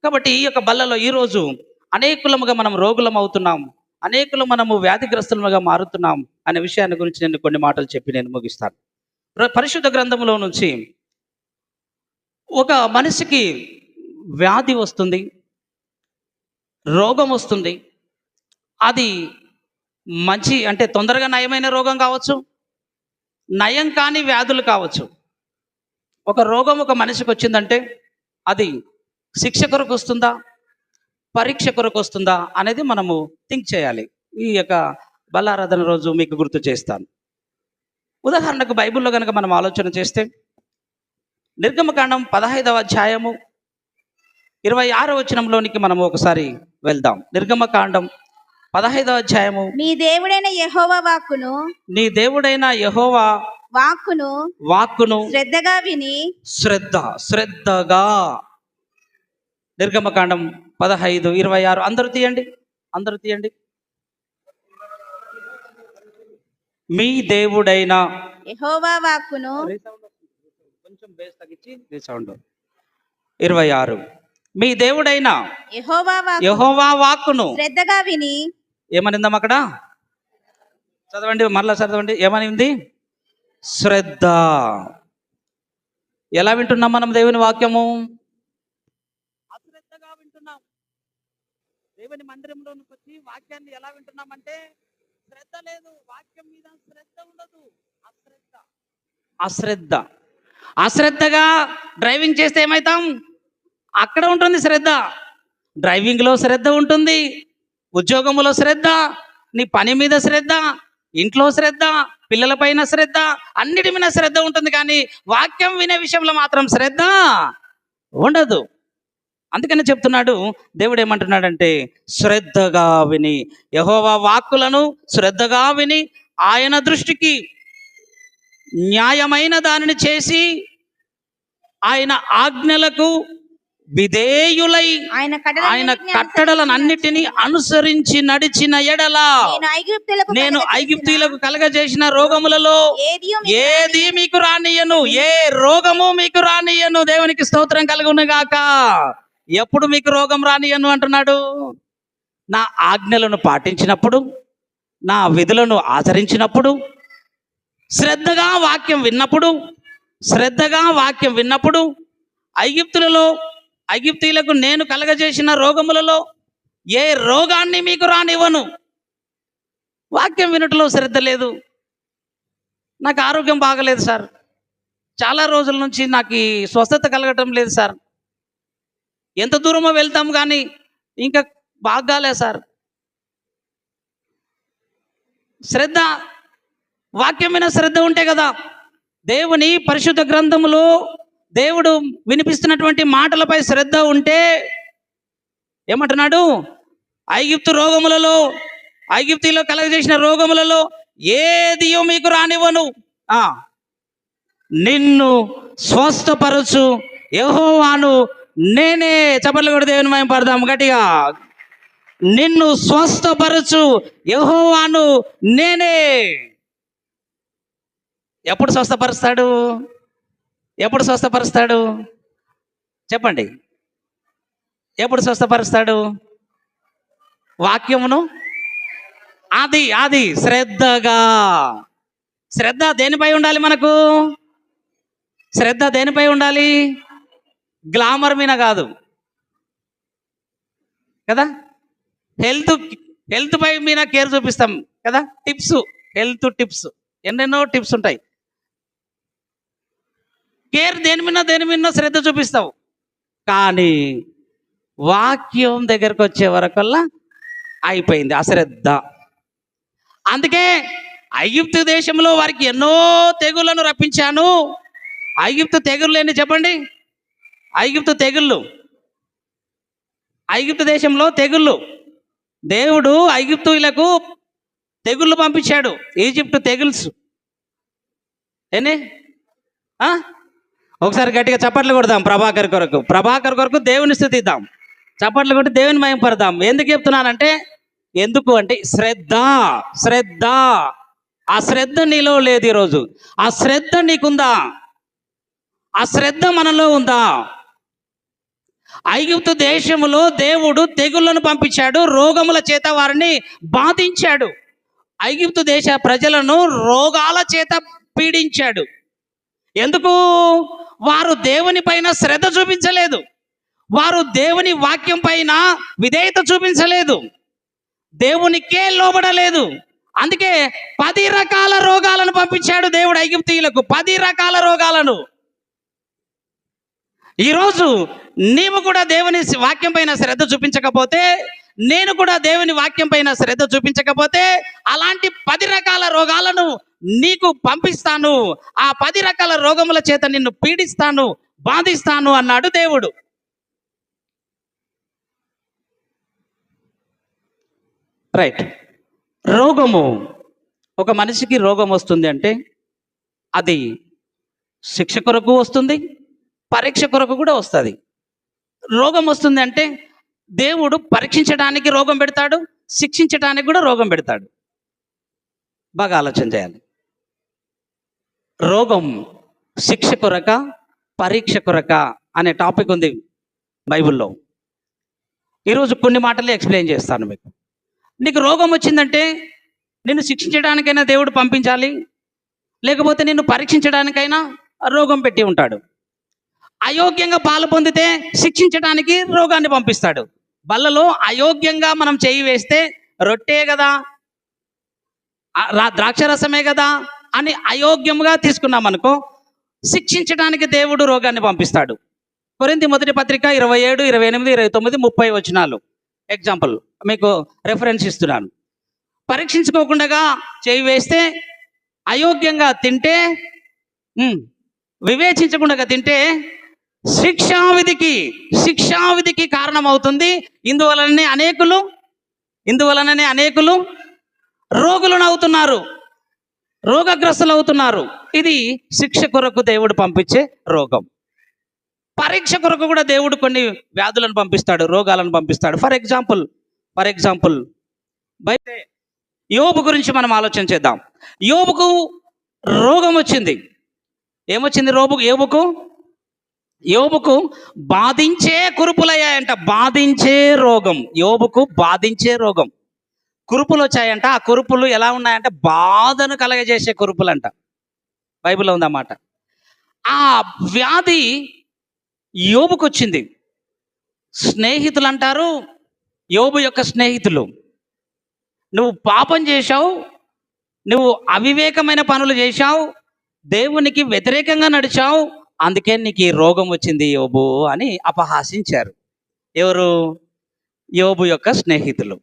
[SPEAKER 5] కాబట్టి ఈ యొక్క బల్లలో ఈరోజు అనేకులముగా మనం రోగులం అవుతున్నాం, అనేకులు మనము వ్యాధిగ్రస్తులుగా మారుతున్నాం అనే విషయాన్ని గురించి నేను కొన్ని మాటలు చెప్పి నేను ముగిస్తాను. పరిశుద్ధ గ్రంథంలో నుంచి ఒక మనిషికి వ్యాధి వస్తుంది, రోగం వస్తుంది. అది మంచి అంటే తొందరగా నయమైన రోగం కావచ్చు, నయం కాని వ్యాధులు కావచ్చు. ఒక రోగం ఒక మనిషికి వచ్చిందంటే అది శిక్ష కొరకు వస్తుందా, పరీక్ష కొరకు వస్తుందా అనేది మనము థింక్ చేయాలి. ఈ యొక్క బలారాధన రోజు మీకు గుర్తు చేస్తాను. ఉదాహరణకు బైబిల్లో కనుక మనం ఆలోచన చేస్తే నిర్గమకాండం 15వ అధ్యాయము 26వ వచనంలోనికి మనము ఒకసారి వెళ్దాం. నిర్గమకాండం 15వ అధ్యాయము.
[SPEAKER 1] నీ దేవుడైన యెహోవా వాక్కును
[SPEAKER 5] నీ దేవుడైన యెహోవా వాక్కును
[SPEAKER 1] శ్రద్ధగా విని
[SPEAKER 5] శ్రద్ధగా నిర్గమకాండం 15:26 అందరూ తీయండి. మీ దేవుడైన
[SPEAKER 1] యెహోవా వాక్కును
[SPEAKER 5] కొంచెం బేస్ తగ్గించి 26 మీ దేవుడైన యెహోవా వాక్కును
[SPEAKER 1] శ్రద్ధగా విని
[SPEAKER 5] ఏమనిందాం అక్కడ? మరలా చదవండి. ఏమని ఉంది? శ్రద్ధ. ఎలా వింటున్నాం మనం దేవుని వాక్యము? అశ్రద్ధగా వింటున్నాం. దేవుని మందిరంలోనికి వచ్చి వాక్యాన్ని ఎలా వింటున్నామంటే శ్రద్ధ లేదు, వాక్యం మీద శ్రద్ధ ఉండదు. అశ్రద్ధగా డ్రైవింగ్ చేస్తే ఏమవుతాం? అక్కడ ఉంటుంది శ్రద్ధ. డ్రైవింగ్లో శ్రద్ధ ఉంటుంది, ఉద్యోగంలో శ్రద్ధ, నీ పని మీద శ్రద్ధ, ఇంట్లో శ్రద్ధ, పిల్లలపైన శ్రద్ధ, అన్నిటి మీద శ్రద్ధ ఉంటుంది. కానీ వాక్యం వినే విషయంలో మాత్రం శ్రద్ధ ఉండదు. అందుకని చెప్తున్నాడు దేవుడు, ఏమంటున్నాడంటే శ్రద్ధగా విని, యెహోవా వాక్కులను శ్రద్ధగా విని ఆయన దృష్టికి న్యాయమైన దానిని చేసి ఆయన ఆజ్ఞలకు విధేయులై ఆయన కట్టడలనన్నిటినీ అనుసరించి నడిచిన ఎడల నేను ఐగుప్తీయులకు కలగజేసిన రోగములలో ఏది మీకు రానియను, ఏ రోగము మీకు రానియను. దేవునికి స్తోత్రం కలుగును గాక. ఎప్పుడు మీకు రోగం రానియను అంటున్నాడు? నా ఆజ్ఞలను పాటించినప్పుడు, నా విధులను ఆచరించినప్పుడు, శ్రద్ధగా వాక్యం విన్నప్పుడు ఐగుప్తీయులకు నేను కలగజేసిన రోగములలో ఏ రోగాన్ని మీకు రానివ్వను. వాక్యం వినటంలో శ్రద్ధ లేదు. నాకు ఆరోగ్యం బాగలేదు సార్, చాలా రోజుల నుంచి నాకు ఈ స్వస్థత కలగటం లేదు సార్, ఎంత దూరమో వెళ్తాం కానీ ఇంకా బాగాలే సార్. శ్రద్ధ, వాక్యం మీద శ్రద్ధ ఉంటే కదా. దేవుని పరిశుద్ధ గ్రంథములో దేవుడు వినిపిస్తున్నటువంటి మాటలపై శ్రద్ధ ఉంటే ఏమంటున్నాడు? ఐగుప్తులో కలగజేసిన రోగములలో ఏదియో మీకు రానివ్వను, నిన్ను స్వస్థపరచు యెహోవాను నేనే. చప్పట్లు కొట్టి దేవుని మహిమ పడదాం గట్టిగా. నిన్ను స్వస్థపరచు యెహోవాను నేనే. ఎప్పుడు స్వస్థపరుస్తాడు చెప్పండి? ఎప్పుడు స్వస్థపరుస్తాడు? వాక్యమును అది శ్రద్ధగా. శ్రద్ధ దేనిపై ఉండాలి మనకు? శ్రద్ధ దేనిపై ఉండాలి? గ్లామర్ మీద కాదు కదా. హెల్త్ పై మీద కేర్ చూపిస్తాం కదా. హెల్త్ టిప్స్ ఎన్నెన్నో టిప్స్ ఉంటాయి. కేర్ దేని మీద శ్రద్ధ చూపిస్తావు. కానీ వాక్యం దగ్గరకు వచ్చే వరకల్లా అయిపోయింది అశ్రద్ధ. అందుకే ఐగుప్తు దేశంలో వారికి ఎన్నో తెగుళ్లను రప్పించాను. ఐగుప్తు తెగుళ్ళు ఏంటి చెప్పండి? ఐగుప్తు దేశంలో తెగుళ్ళు. దేవుడు ఐగుప్తులకు తెగుళ్ళు పంపించాడు. ఈజిప్ట్ తెగుల్స్ ఏనే. ఒకసారి గట్టిగా చప్పట్లు కొడదాం ప్రభాకర్ కొరకు దేవుని స్తుతిద్దాం. చప్పట్లు కొట్టి దేవుని మహిమపడదాం. ఎందుకు చెప్తున్నానంటే, ఎందుకు అంటే శ్రద్ధ. ఆ శ్రద్ధ నీలో లేదు ఈరోజు. ఆ శ్రద్ధ నీకుందా? ఆ శ్రద్ధ మనలో ఉందా? ఐగుప్తు దేశములో దేవుడు తెగుళ్లను పంపించాడు, రోగముల చేత వారిని బాధించాడు. ఐగుప్తు దేశ ప్రజలను రోగాల చేత పీడించాడు. ఎందుకు? వారు దేవుని పైన శ్రద్ధ చూపించలేదు, వారు దేవుని వాక్యం పైన విధేయత చూపించలేదు, దేవునికే లోబడలేదు. అందుకే 10 రకాల రోగాలను పంపించాడు దేవుడు ఐగుప్తీయులకు. 10 రకాల రోగాలను. ఈరోజు నీవు కూడా దేవుని వాక్యం పైన శ్రద్ధ చూపించకపోతే, నేను కూడా దేవుని వాక్యం పైన శ్రద్ధ చూపించకపోతే, అలాంటి 10 రకాల రోగాలను నీకు పంపిస్తాను. ఆ 10 రకాల రోగముల చేత నిన్ను పీడిస్తాను, బాధిస్తాను అన్నాడు దేవుడు. రైట్. రోగము, ఒక మనిషికి రోగం వస్తుంది అంటే అది శిక్ష కొరకు వస్తుంది, పరీక్ష కొరకు కూడా వస్తుంది. రోగం వస్తుంది అంటే దేవుడు పరీక్షించడానికి రోగం పెడతాడు, శిక్షించడానికి కూడా రోగం పెడతాడు. బాగా ఆలోచన చేయాలి. రోగం శిక్ష కొరక, పరీక్ష కొరక అనే టాపిక్ ఉంది బైబిల్లో. ఈరోజు కొన్ని మాటలే ఎక్స్ప్లెయిన్ చేస్తాను మీకు. నీకు రోగం వచ్చిందంటే నిన్ను శిక్షించడానికైనా దేవుడు పంపించాలి, లేకపోతే నిన్ను పరీక్షించడానికైనా రోగం పెట్టి ఉంటాడు. అయోగ్యంగా పాలు పొందితే శిక్షించడానికి రోగాన్ని పంపిస్తాడు. బల్లలో అయోగ్యంగా మనం చేయి వేస్తే రొట్టే కదా, ద్రాక్షరసమే కదా అని అయోగ్యంగా తీసుకున్నాం అనుకో, శిక్షించడానికి దేవుడు రోగాన్ని పంపిస్తాడు. కొరింథీ మొదటి పత్రిక 27, 28, 29, 30 వచనాలు ఎగ్జాంపుల్ మీకు రెఫరెన్స్ ఇస్తున్నాను. పరీక్షించుకోకుండా చేయి వేస్తే, అయోగ్యంగా తింటే, వివేచించకుండా తింటే శిక్షావిధికి కారణమవుతుంది. ఇందువలననే అనేకులు రోగులను అవుతున్నారు, రోగగ్రస్తులు అవుతున్నారు. ఇది శిక్ష కొరకు దేవుడు పంపించే రోగం. పరీక్ష కొరకు కూడా దేవుడు కొన్ని వ్యాధులను పంపిస్తాడు, రోగాలను పంపిస్తాడు. ఫర్ ఎగ్జాంపుల్ బైబిల్ యోబు గురించి మనం ఆలోచన చేద్దాం. యోబుకు రోగం వచ్చింది. ఏమొచ్చింది యోబుకు బాధించే కురుపులయ్యాయంట. బాధించే రోగం, యోబుకు బాధించే రోగం. కురుపులు వచ్చాయంట. ఆ కురుపులు ఎలా ఉన్నాయంటే బాధను కలగజేసే కురుపులంట. బైబిల్లో ఉందన్నమాట. ఆ వ్యాధి యోబుకు వచ్చింది. స్నేహితులు అంటారు, యోబు యొక్క స్నేహితులు, నువ్వు పాపం చేశావు, నువ్వు అవివేకమైన పనులు చేశావు, దేవునికి వ్యతిరేకంగా నడిచావు, అందుకే నీకు ఈ రోగం వచ్చింది యోబు అని అపహాసించారు. ఎవరు? యోబు యొక్క స్నేహితులు.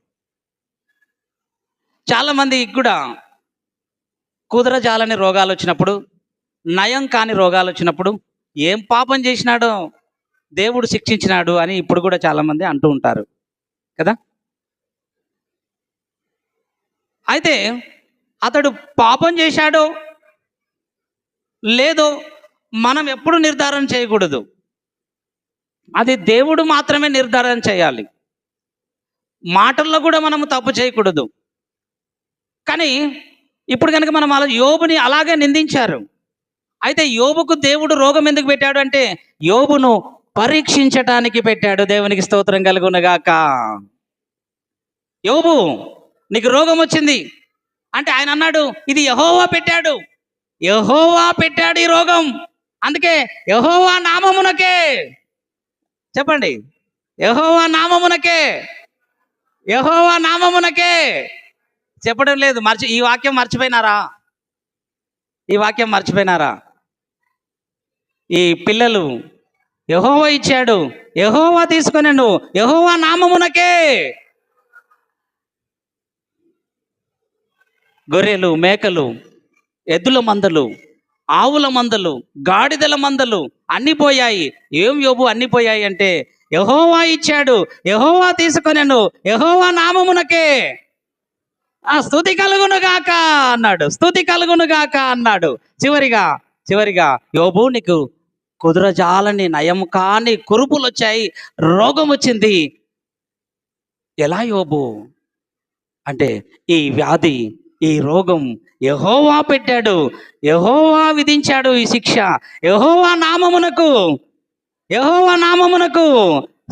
[SPEAKER 5] చాలామందికి కూడా కుదరజాలని రోగాలు వచ్చినప్పుడు, నయం కాని రోగాలు వచ్చినప్పుడు, ఏం పాపం చేసినాడో దేవుడు శిక్షించినాడు అని ఇప్పుడు కూడా చాలామంది అంటూ ఉంటారు కదా. అయితే అతడు పాపం చేశాడో లేదో మనం ఎప్పుడు నిర్ధారణ చేయకూడదు. అది దేవుడు మాత్రమే నిర్ధారణ చేయాలి. మాటల్లో కూడా మనము తప్పు చేయకూడదు. కానీ ఇప్పుడు కనుక మనం యోబుని అలాగే నిందించారు. అయితే యోబుకు దేవుడు రోగం ఎందుకు పెట్టాడు అంటే యోబును పరీక్షించటానికి పెట్టాడు. దేవునికి స్తోత్రం కలుగునగాక. యోబు, నీకు రోగం వచ్చింది అంటే ఆయన అన్నాడు, ఇది యెహోవా పెట్టాడు ఈ రోగం, అందుకే యెహోవా నామమునకే, చెప్పండి, యెహోవా నామమునకే చెప్పడం లేదు. ఈ వాక్యం మర్చిపోయినారా? ఈ పిల్లలు యెహోవా ఇచ్చాడు, యెహోవా తీసుకొనెను, యెహోవా నామమునకే. గొర్రెలు, మేకలు, ఎద్దుల మందలు, ఆవుల మందలు, గాడిదల మందలు అన్ని పోయాయి. ఏం యోబు అన్ని పోయాయి అంటే యెహోవా ఇచ్చాడు, యెహోవా తీసుకొనెను, యెహోవా నామమునకే. స్తుతి కలుగునుగాక అన్నాడు. చివరిగా యోబు, నీకు కుదరజాలని నయం కాని కురుపులు వచ్చాయి, రోగం వచ్చింది. ఎలా యోబు అంటే ఈ వ్యాధి, ఈ రోగం యెహోవా పెట్టాడు, యెహోవా విధించాడు ఈ శిక్ష. యెహోవా నామమునకు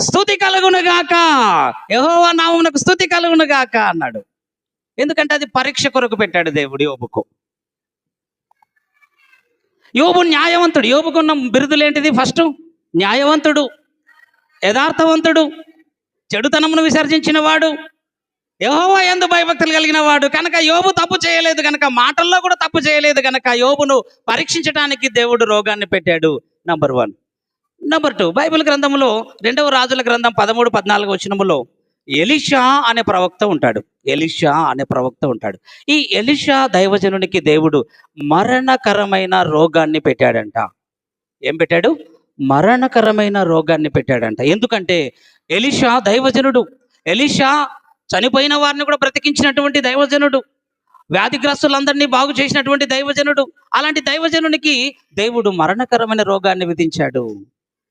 [SPEAKER 5] స్తుతి కలుగునుగాక, యెహోవా నామమునకు స్తుతి కలుగునుగాక అన్నాడు. ఎందుకంటే అది పరీక్ష కొరకు పెట్టాడు దేవుడు యోబుకు. యోబు న్యాయవంతుడు. యోబుకున్న బిరుదులేంటిది? ఫస్ట్ న్యాయవంతుడు, యథార్థవంతుడు, చెడుతనమును విసర్జించిన వాడు, యెహోవా యందు భయభక్తులు కలిగిన వాడు. కనుక యోబు తప్పు చేయలేదు, కనుక మాటల్లో కూడా తప్పు చేయలేదు, కనుక యోబును పరీక్షించడానికి దేవుడు రోగాన్ని పెట్టాడు. నంబర్ 1. నంబర్ 2, బైబిల్ గ్రంథంలో 2వ రాజుల గ్రంథం 13-14 వచనములో ఎలీషా అనే ప్రవక్త ఉంటాడు. ఈ ఎలీషా దైవజనునికి దేవుడు మరణకరమైన రోగాన్ని పెట్టాడంట. ఏం పెట్టాడు? మరణకరమైన రోగాన్ని పెట్టాడంట. ఎందుకంటే ఎలీషా దైవజనుడు. ఎలీషా చనిపోయిన వారిని కూడా బ్రతికించినటువంటి దైవజనుడు. వ్యాధిగ్రస్తులందరినీ బాగు చేసినటువంటి దైవజనుడు. అలాంటి దైవజనునికి దేవుడు మరణకరమైన రోగాన్ని విధించాడు.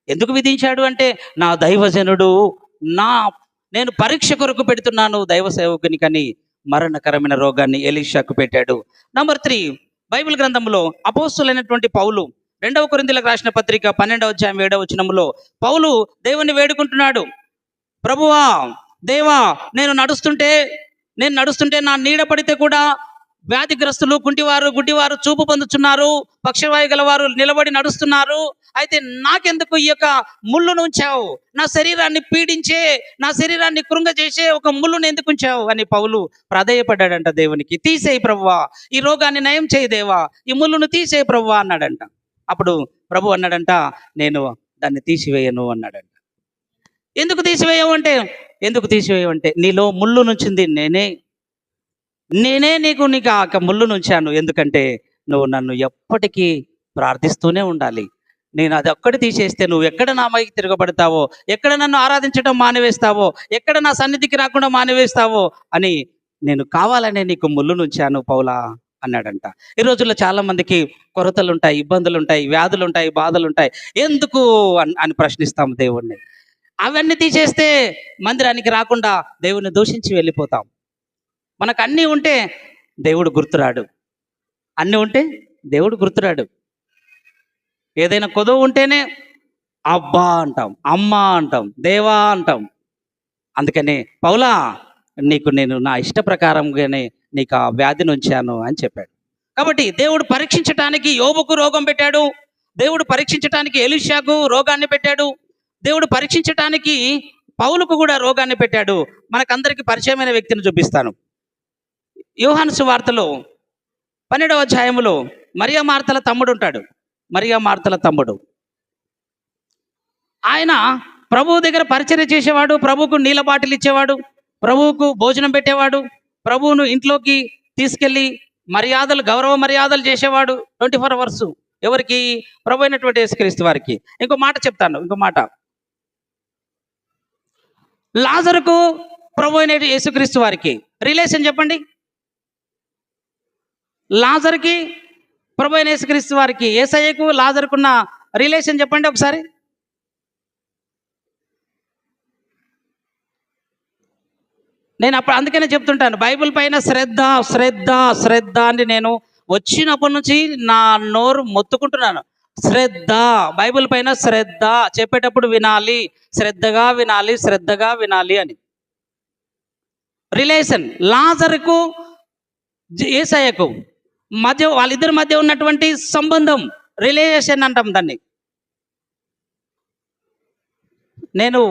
[SPEAKER 5] ఎందుకు విధించాడు అంటే, నా దైవజనుడు నేను పరీక్ష కొరకు పెడుతున్నాను దైవ సేవకునికని మరణకరమైన రోగాన్ని ఎలీషాకు పెట్టాడు. నంబర్ 3, బైబిల్ గ్రంథంలో అపోస్తులైనటువంటి పౌలు 2వ కొరింథీయులకు రాసిన పత్రిక 12వ అధ్యాయం 7వ వచనంలో పౌలు దేవుణ్ణి వేడుకుంటున్నాడు. ప్రభువా, దేవా, నేను నడుస్తుంటే నా నీడ పడితే కూడా వ్యాధిగ్రస్తులు, కుంటివారు, గుడ్డివారు చూపు పొందుతున్నారు, పక్షవాయు గలవారు నిలబడి నడుస్తున్నారు. అయితే నాకెందుకు ఈ యొక్క ముళ్ళును ఉంచావు? నా శరీరాన్ని పీడించే, నా శరీరాన్ని కృంగజేసే ఒక ముళ్ళును ఎందుకు ఉంచావు అని పౌలు ప్రాధేయపడ్డాడంట దేవునికి. తీసేయి ప్రభువా, ఈ రోగాన్ని నయం చేయి దేవా, ఈ ముళ్ళును తీసేయి ప్రభువా అన్నాడంట. అప్పుడు ప్రభు అన్నాడంట, నేను దాన్ని తీసివేయను అన్నాడంట. ఎందుకు తీసివేయవు అంటే నీలో ముళ్ళు నుంచింది నేనే నీకు ఆ ముళ్ళు నుంచాను. ఎందుకంటే నువ్వు నన్ను ఎప్పటికీ ప్రార్థిస్తూనే ఉండాలి. నేను అది ఒక్కటి తీసేస్తే నువ్వు ఎక్కడ నా మైకి తిరగబడతావో, ఎక్కడ నన్ను ఆరాధించడం మానివేస్తావో, ఎక్కడ నా సన్నిధికి రాకుండా మానివేస్తావో అని నేను కావాలనే నీకు ముళ్ళు నుంచాను పౌలా అన్నాడంట. ఈ రోజుల్లో చాలా మందికి కొరతలు ఉంటాయి, ఇబ్బందులు ఉంటాయి, వ్యాధులు ఉంటాయి, బాధలు ఉంటాయి. ఎందుకు అని ప్రశ్నిస్తాం దేవుణ్ణి. అవన్నీ తీసేస్తే మందిరానికి రాకుండా దేవుణ్ణి దూషించి వెళ్ళిపోతాం. మనకు అన్నీ ఉంటే దేవుడు గుర్తురాడు, ఏదైనా కొదువు ఉంటేనే అబ్బా అంటాం, అమ్మ అంటాం, దేవా అంటాం. అందుకని పౌలా, నేను నా ఇష్ట ప్రకారంగానే నీకు ఆ వ్యాధిని ఉంచాను అని చెప్పాడు. కాబట్టి దేవుడు పరీక్షించటానికి యోబుకు రోగం పెట్టాడు, దేవుడు పరీక్షించటానికి ఎలీషాకు రోగాన్ని పెట్టాడు, దేవుడు పరీక్షించటానికి పౌలుకు కూడా రోగాన్ని పెట్టాడు. మనకందరికీ పరిచయమైన వ్యక్తిని చూపిస్తాను. యోహాను సువార్తలో 12వ అధ్యాయములో మరియా మార్తల తమ్ముడు ఉంటాడు. మరియా మార్తల తమ్ముడు ఆయన ప్రభువు దగ్గర పరిచర్య చేసేవాడు, ప్రభువుకు నీళ్ళ బాటిల్ ఇచ్చేవాడు, ప్రభువుకు భోజనం పెట్టేవాడు, ప్రభువును ఇంట్లోకి తీసుకెళ్ళి గౌరవ మర్యాదలు చేసేవాడు 24 అవర్స్. ఎవరికి? ప్రభు అయినటువంటి యేసుక్రీస్తు వారికి. ఇంకో మాట లాజరుకు ప్రభు అయిన యేసుక్రీస్తు వారికి రిలేషన్ చెప్పండి. లాజర్కి ప్రభు అయిన యేసుక్రీస్తు వారికి, యేసయ్యకు లాజరుకున్న రిలేషన్ చెప్పండి ఒకసారి. నేను అందుకనే చెప్తుంటాను, బైబిల్ పైన శ్రద్ధ అని నేను వచ్చినప్పటి నుంచి నా నోరు మొత్తుకుంటున్నాను. బైబిల్ పైన శ్రద్ధ, చెప్పేటప్పుడు వినాలి, శ్రద్ధగా వినాలి అని. రిలేషన్ లాజరుకు యేసయ్యకు మధ్య, వాళ్ళిద్దరి మధ్య ఉన్నటువంటి సంబంధం రిలేషన్ అంటాం దాన్ని. నేను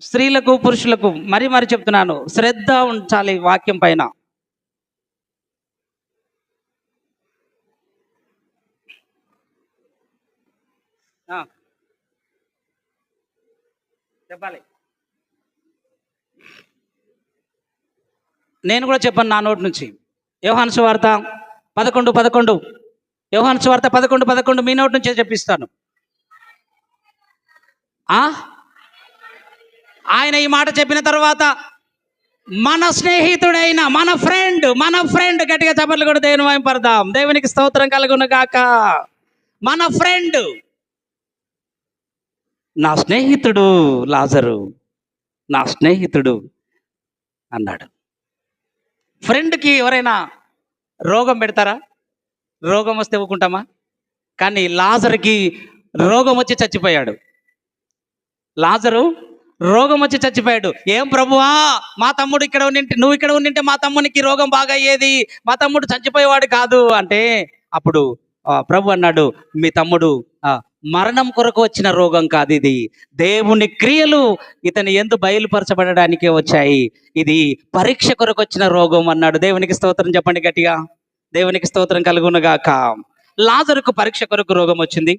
[SPEAKER 5] స్త్రీలకు పురుషులకు మరి చెప్తున్నాను, శ్రద్ధ ఉంచాలి వాక్యం పైన. చెప్పాలి. నేను కూడా చెప్పాను నా నోటి నుంచి. యోహాను సువార్త 11:11, యోహాను సువార్త 11:11 మీ నోటి నుంచే చెప్పిస్తాను. ఆయన ఈ మాట చెప్పిన తర్వాత మన స్నేహితుడైన మన ఫ్రెండ్ గట్టిగా చప్పట్లు కూడా దేవుని మహిమపడదాం. దేవునికి స్తోత్రం కలుగును గాక. మన ఫ్రెండ్, నా స్నేహితుడు లాజరు, నా స్నేహితుడు అన్నాడు. ఫ్రెండ్కి ఎవరైనా రోగం పెడతారా? రోగం వస్తే ఊరుకుంటామా? కానీ లాజరుకి రోగం వచ్చి చచ్చిపోయాడు. లాజరు రోగం వచ్చి చచ్చిపోయాడు. ఏం ప్రభువా, మా తమ్ముడు ఇక్కడ ఉండింటే, నువ్వు ఇక్కడ ఉండింటే మా తమ్మునికి రోగం బాగా అయ్యేది, మా తమ్ముడు చచ్చిపోయేవాడు కాదు అంటే, అప్పుడు ప్రభు అన్నాడు, మీ తమ్ముడు మరణం కొరకు వచ్చిన రోగం కాదు, ఇది దేవుని క్రియలు ఇతని యందు బయలుపరచబడడానికే వచ్చాయి, ఇది పరీక్ష కొరకు వచ్చిన రోగం అన్నాడు. దేవునికి స్తోత్రం చెప్పండి గట్టిగా. దేవునికి స్తోత్రం కలుగునుగాక. లాజరుకు పరీక్ష కొరకు రోగం వచ్చింది.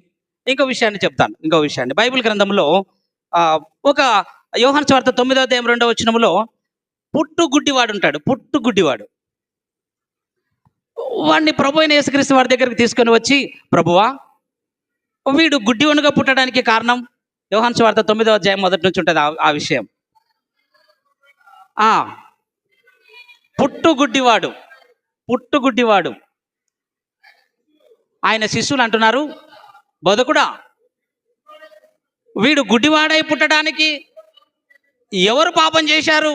[SPEAKER 5] ఇంకో విషయాన్ని చెప్తాను. బైబిల్ గ్రంథంలో ఒక యోహాను సువార్త 9వ అధ్యాయం 2వ వచనంలో పుట్టుగుడ్డివాడు ఉంటాడు. పుట్టుగుడ్డివాడు వాడిని ప్రభు అయిన యేసుక్రీస్తు వారి దగ్గరికి తీసుకొని వచ్చి, ప్రభువా, వీడు గుడ్డివాడుగా పుట్టడానికి కారణం, యోహాను సువార్త 9వ అధ్యాయం మొదటి నుంచి ఉంటుంది ఆ విషయం. పుట్టుగుడ్డివాడు ఆయన శిష్యులు అంటున్నారు, బోధకుడా, వీడు గుడ్డివాడై పుట్టడానికి ఎవరు పాపం చేశారు?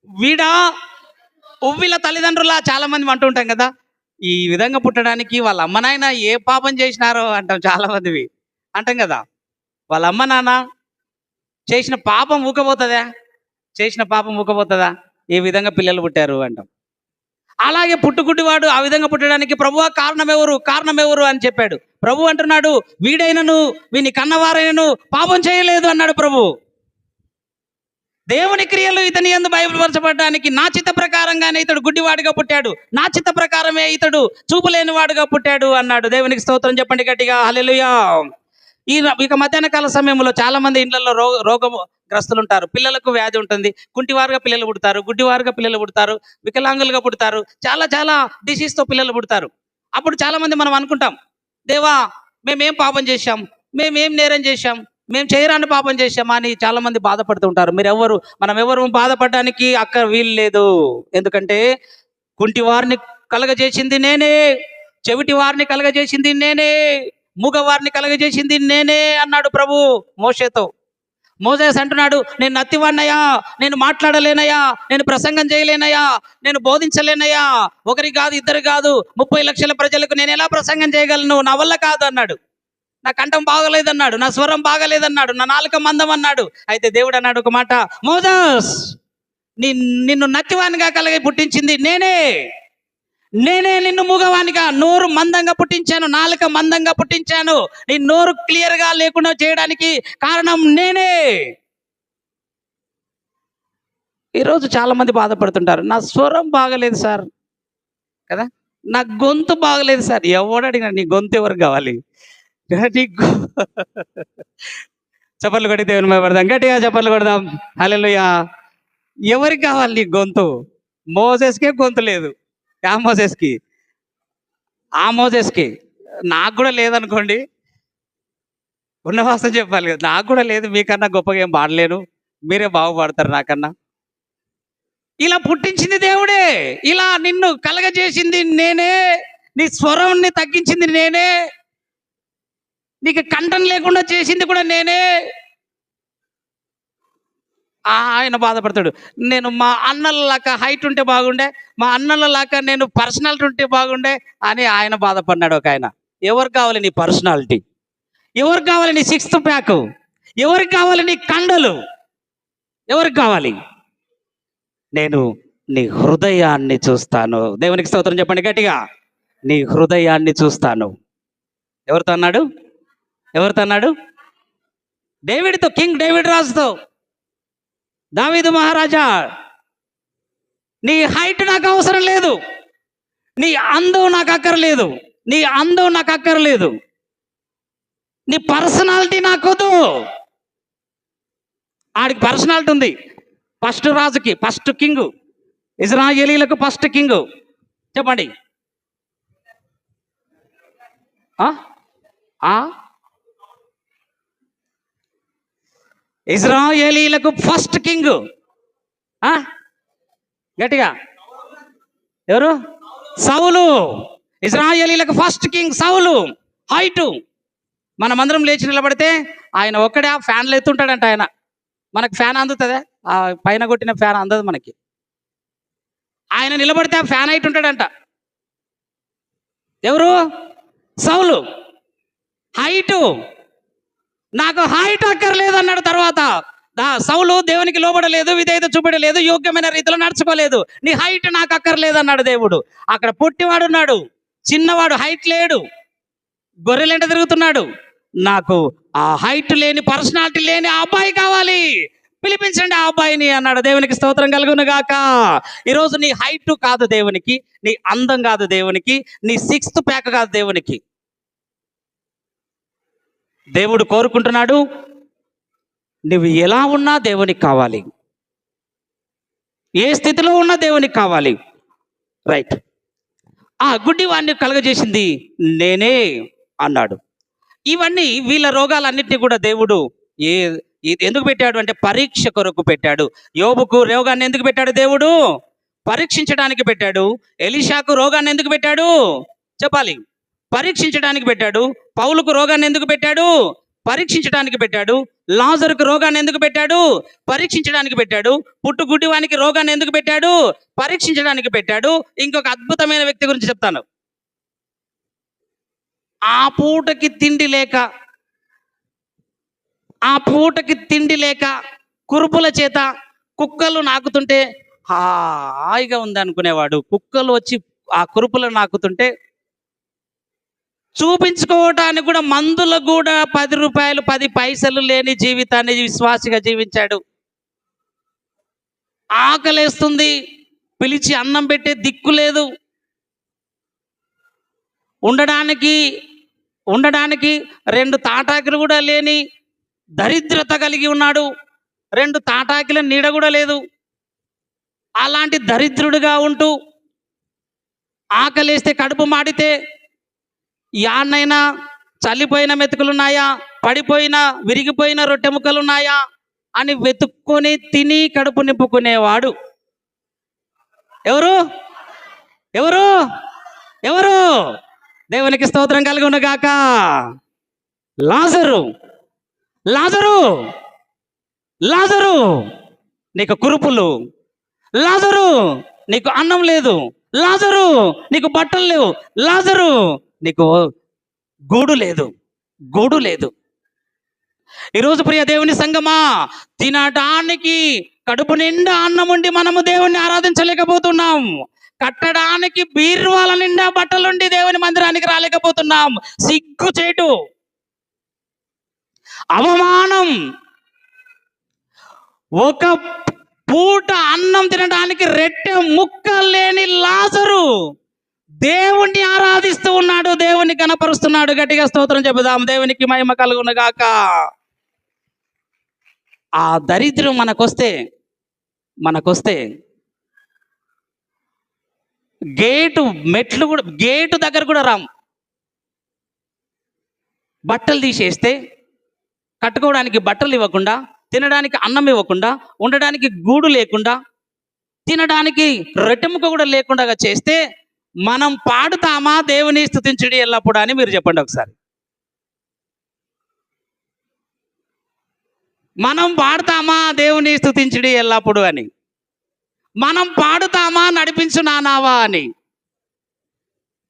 [SPEAKER 5] వీడా వీళ్ళ తల్లిదండ్రులా? చాలా మంది అంటుంటాం కదా, ఈ విధంగా పుట్టడానికి వాళ్ళ అమ్మ నాయన ఏ పాపం చేసినారో అంటాం. చాలా మందివి అంటాం కదా, వాళ్ళ అమ్మ నాన్న చేసిన పాపం ఊకపోతుందా? ఏ విధంగా పిల్లలు పుట్టారు అంటాం. అలాగే పుట్టుగుడ్డివాడు ఆ విధంగా పుట్టడానికి ప్రభువా కారణం ఎవరు అని చెప్పాడు. ప్రభు అంటున్నాడు, వీడైనను వీని కన్నవారైనను పాపం చేయలేదు అన్నాడు ప్రభు. దేవుని క్రియలు ఇతని యందు బయలుపరచబడడానికి నా చిత్త ప్రకారంగానే ఇతడు గుడ్డివాడిగా పుట్టాడు, నా చిత్త ప్రకారమే ఇతడు చూపులేని వాడుగా పుట్టాడు అన్నాడు. దేవునికి స్తోత్రం చెప్పండి గట్టిగా, హల్లెలూయా. ఇక మధ్యాహ్న కాల సమయంలో చాలా మంది ఇండ్లలో రోగము గ్రస్తులు ఉంటారు. పిల్లలకు వ్యాధి ఉంటుంది, కుంటివారుగా పిల్లలు పుడతారు, గుడ్డివారుగా పిల్లలు పుడతారు, వికలాంగులుగా పుడతారు, చాలా డిసీజ్తో పిల్లలు పుడతారు. అప్పుడు చాలా మంది మనం అనుకుంటాం, దేవా మేమేం పాపం చేశాం, మేమేం నేరం చేశాం, మేము చేయరాని పాపం చేశామా అని చాలా మంది బాధపడుతూ ఉంటారు. మనం ఎవరు బాధపడడానికి వీలు లేదు. ఎందుకంటే కుంటివారిని కలగజేసింది నేనే, చెవిటి వారిని కలగజేసింది నేనే, మూగవారిని కలగజేసింది నేనే అన్నాడు ప్రభు మోషేతో. మోసేస్ అంటున్నాడు, నేను నత్తివాడినయ్యా, నేను మాట్లాడలేనయ్యా, నేను ప్రసంగం చేయలేనయ్యా, నేను బోధించలేనయ్యా, ఒకరి కాదు ఇద్దరు కాదు 30 లక్షల ప్రజలకు నేను ఎలా ప్రసంగం చేయగలను, నా వల్ల కాదు అన్నాడు. నా కంఠం బాగలేదన్నాడు, నా స్వరం బాగలేదన్నాడు, నా నాలుక మందం అన్నాడు. అయితే దేవుడు అన్నాడు ఒక మాట, మోసెస్ నిన్ను నత్తివానిగా కలిగి పుట్టించింది నేనే నిన్ను మూగవానిగా నోరు మందంగా పుట్టించాను, నాలుక మందంగా పుట్టించాను, నీ నోరు క్లియర్గా లేకుండా చేయడానికి కారణం నేనే. ఈరోజు చాలా మంది బాధపడుతుంటారు, నా స్వరం బాగలేదు సార్ కదా, నా గొంతు బాగలేదు సార్. ఎవడు అడిగినా నీ గొంతు ఎవరికి కావాలి? చప్పట్లు కొట్టి దేవుని భయపడదాం, గట్టిగా చప్పట్లు కొడదాం, హల్లెలూయా. ఎవరికి కావాలి నీ గొంతు? మోసెస్కే గొంతు లేదు. ఆ మోసెస్కి నాకు కూడా లేదనుకోండి, ఉన్నవాసం చెప్పాలి కదా, నాకు కూడా లేదు, మీకన్నా గొప్పగా ఏం పాడలేను, మీరే బాగుపడతారు నాకన్నా. ఇలా పుట్టించింది దేవుడే, ఇలా నిన్ను కలగజేసింది నేనే, నీ స్వరంని తగ్గించింది నేనే, నీకు కంఠం లేకుండా చేసింది కూడా నేనే. ఆయన బాధపడతాడు, నేను మా అన్నలలాగా హైట్ ఉంటే బాగుండే, మా అన్నలలాగా నేను పర్సనాలిటీ ఉంటే బాగుండే అని ఆయన బాధపడినాడు. ఒక ఆయన, ఎవరికి కావాలి నీ పర్సనాలిటీ? ఎవరికి కావాలి నీ 6th ప్యాక్? ఎవరికి కావాలి నీ కండలు? ఎవరికి కావాలి? నేను నీ హృదయాన్ని చూస్తాను. దేవునికి స్తోత్రం చెప్పండి గట్టిగా, నీ హృదయాన్ని చూస్తాను. ఎవరితో అన్నాడు? డేవిడ్తో, కింగ్ డేవిడ్ రాజుతో, దావీదు మహారాజా, నీ హైట్ నాకు అవసరం లేదు, నీ అందం నాకు అక్కర్లేదు, నీ పర్సనాలిటీ నాకొద్దు. ఆడికి పర్సనాలిటీ ఉంది. ఫస్ట్ రాజుకి, ఫస్ట్ కింగ్, ఇజ్రాయేలీలకు ఫస్ట్ కింగ్. చెప్పండి, ఇజ్రాయేలీలకు ఫస్ట్ కింగ్ గట్టిగా ఎవరు? సౌలు. ఇజ్రాయేలీలకు ఫస్ట్ కింగ్ సౌలు. హైటు మనమందరం లేచి నిలబడితే ఆయన ఒక్కడే ఫ్యాన్లు ఎత్తుంటాడంట. ఆయన మనకు ఫ్యాన్ అందుతుందా? ఆ పైన కొట్టిన ఫ్యాన్ అందదు మనకి. ఆయన నిలబడితే ఆ ఫ్యాన్ హైట్ ఉంటాడంట. ఎవరు? సౌలు. హైటు, నాకు హైట్ అక్కర్లేదు అన్నాడు. తర్వాత సౌలు దేవునికి లోబడలేదు, విధేయత చూపడలేదు, యోగ్యమైన రీతిలో నడుచుకోలేదు. నీ హైట్ నాకు అక్కర్లేదు అన్నాడు దేవుడు. అక్కడ పొట్టివాడు ఉన్నాడు, చిన్నవాడు, హైట్ లేడు, గొర్రెలంట తిరుగుతున్నాడు. నాకు ఆ హైట్ లేని, పర్సనాలిటీ లేని ఆ అబ్బాయి కావాలి, పిలిపించండి ఆ అబ్బాయిని అన్నాడు. దేవునికి స్తోత్రం కలుగును గాక. ఈరోజు నీ హైట్ కాదు దేవునికి, నీ అందం కాదు దేవునికి, నీ 6th ప్యాక్ కాదు దేవునికి. దేవుడు కోరుకుంటున్నాడు, నువ్వు ఎలా ఉన్నా దేవునికి కావాలి, ఏ స్థితిలో ఉన్నా దేవునికి కావాలి. రైట్. ఆ గుడ్డివాడిని కలగజేసింది నేనే అన్నాడు. ఇవన్నీ వీళ్ళ రోగాలన్నింటినీ కూడా దేవుడు ఎందుకు పెట్టాడు అంటే పరీక్ష కొరకు పెట్టాడు. యోబుకు రోగాన్ని ఎందుకు పెట్టాడు దేవుడు? పరీక్షించడానికి పెట్టాడు. ఎలీషాకు రోగాన్ని ఎందుకు పెట్టాడు చెప్పాలి? పరీక్షించడానికి పెట్టాడు. పౌలుకు రోగాన్ని ఎందుకు పెట్టాడు? పరీక్షించడానికి పెట్టాడు. లాజరుకు రోగాన్ని ఎందుకు పెట్టాడు? పరీక్షించడానికి పెట్టాడు. పుట్టుగుడ్డివానికి రోగాన్ని ఎందుకు పెట్టాడు? పరీక్షించడానికి పెట్టాడు. ఇంకొక అద్భుతమైన వ్యక్తి గురించి చెప్తాను. ఆ పూటకి తిండి లేక కురుపుల చేత కుక్కలు నాకుతుంటే హాయిగా ఉంది అనుకునేవాడు. కుక్కలు వచ్చి ఆ కురుపులు నాకుతుంటే చూపించుకోవటానికి కూడా మందులు కూడా 10 రూపాయలు 10 పైసలు లేని జీవితాన్ని విశ్వాసిగా జీవించాడు. ఆకలేస్తుంది, పిలిచి అన్నం పెట్టే దిక్కు లేదు. ఉండడానికి 2 తాటాకులు కూడా లేని దరిద్రత కలిగి ఉన్నాడు. 2 తాటాకుల నీడ కూడా లేదు. అలాంటి దరిద్రుడిగా ఉంటూ ఆకలేస్తే కడుపు మాడితే యాన్నైనా చల్లిపోయిన మెతుకులున్నాయా, పడిపోయిన విరిగిపోయిన రొట్టె ముక్కలున్నాయా అని వెతుక్కొని తిని కడుపు నింపుకునేవాడు. ఎవరు ఎవరు ఎవరు దేవునికి స్తోత్రం కలుగును గాక. లాజరు లాజరు లాజరు నీకు కురుపులు, లాజరు నీకు అన్నం లేదు, లాజరు నీకు బట్టలు లేవు, లాజరు నీకు గూడు లేదు. ఈరోజు ప్రియ దేవుని సంగమా, తినడానికి కడుపు నిండా అన్నం ఉండి మనము దేవుణ్ణి ఆరాధించలేకపోతున్నాం. కట్టడానికి బీరువాల నిండా బట్టలుండి దేవుని మందిరానికి రాలేకపోతున్నాం. సిగ్గుచేటు, అవమానం. ఒక పూట అన్నం తినడానికి రెట్టె ముక్క లేని లాజరు దేవుణ్ణి ఆరాధిస్తూ ఉన్నాడు, దేవుణ్ణి కనపరుస్తున్నాడు. గట్టిగా స్తోత్రం చెబుదాం. దేవునికి మహిమ కలుగును గాక. ఆ దరిద్రం మనకొస్తే గేటు దగ్గర కూడా రాం. బట్టలు తీసేస్తే కట్టుకోవడానికి బట్టలు ఇవ్వకుండా, తినడానికి అన్నం ఇవ్వకుండా, ఉండడానికి గూడు లేకుండా, తినడానికి రొట్టెముక కూడా లేకుండా చేస్తే మనం పాడుతామా దేవుని స్తుతించుడి ఎల్లప్పుడు అని మీరు చెప్పండి ఒకసారి. మనం పాడుతామా దేవుని స్తుతించుడి ఎల్లప్పుడు అని? మనం పాడుతామా నడిపించు నానావా అని?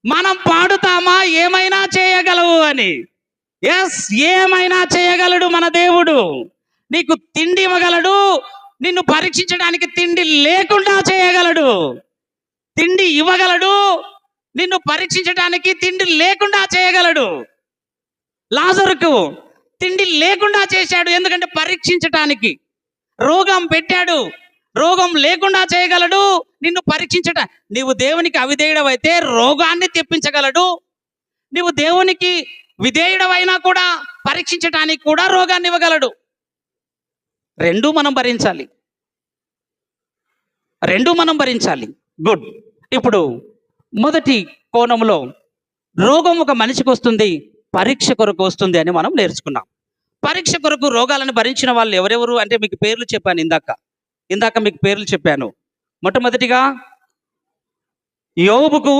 [SPEAKER 5] మనం పాడుతామా ఏమైనా చేయగలవు అని? ఎస్, ఏమైనా చేయగలడు మన దేవుడు. నీకు తిండి ఇవ్వగలడు, నిన్ను పరీక్షించడానికి తిండి లేకుండా చేయగలడు. తిండి ఇవ్వగలడు, నిన్ను పరీక్షించడానికి తిండి లేకుండా చేయగలడు. లాజరుకు తిండి లేకుండా చేశాడు, ఎందుకంటే పరీక్షించటానికి. రోగం పెట్టాడు, రోగం లేకుండా చేయగలడు, నిన్ను పరీక్షించట. నీవు దేవునికి అవిధేయుడవైతే రోగాన్ని తెప్పించగలడు. నీవు దేవునికి విధేయుడవైనా కూడా పరీక్షించటానికి కూడా రోగాన్ని ఇవ్వగలడు. రెండూ మనం భరించాలి. గుడ్. ఇప్పుడు మొదటి కోణంలో రోగం ఒక మనిషికి వస్తుంది, పరీక్ష కొరకు వస్తుంది అని మనం నేర్చుకున్నాం. పరీక్ష కొరకు రోగాలను భరించిన వాళ్ళు ఎవరెవరు అంటే మీకు పేర్లు చెప్పాను. ఇందాక మీకు పేర్లు చెప్పాను. మొట్టమొదటిగా యోబుకు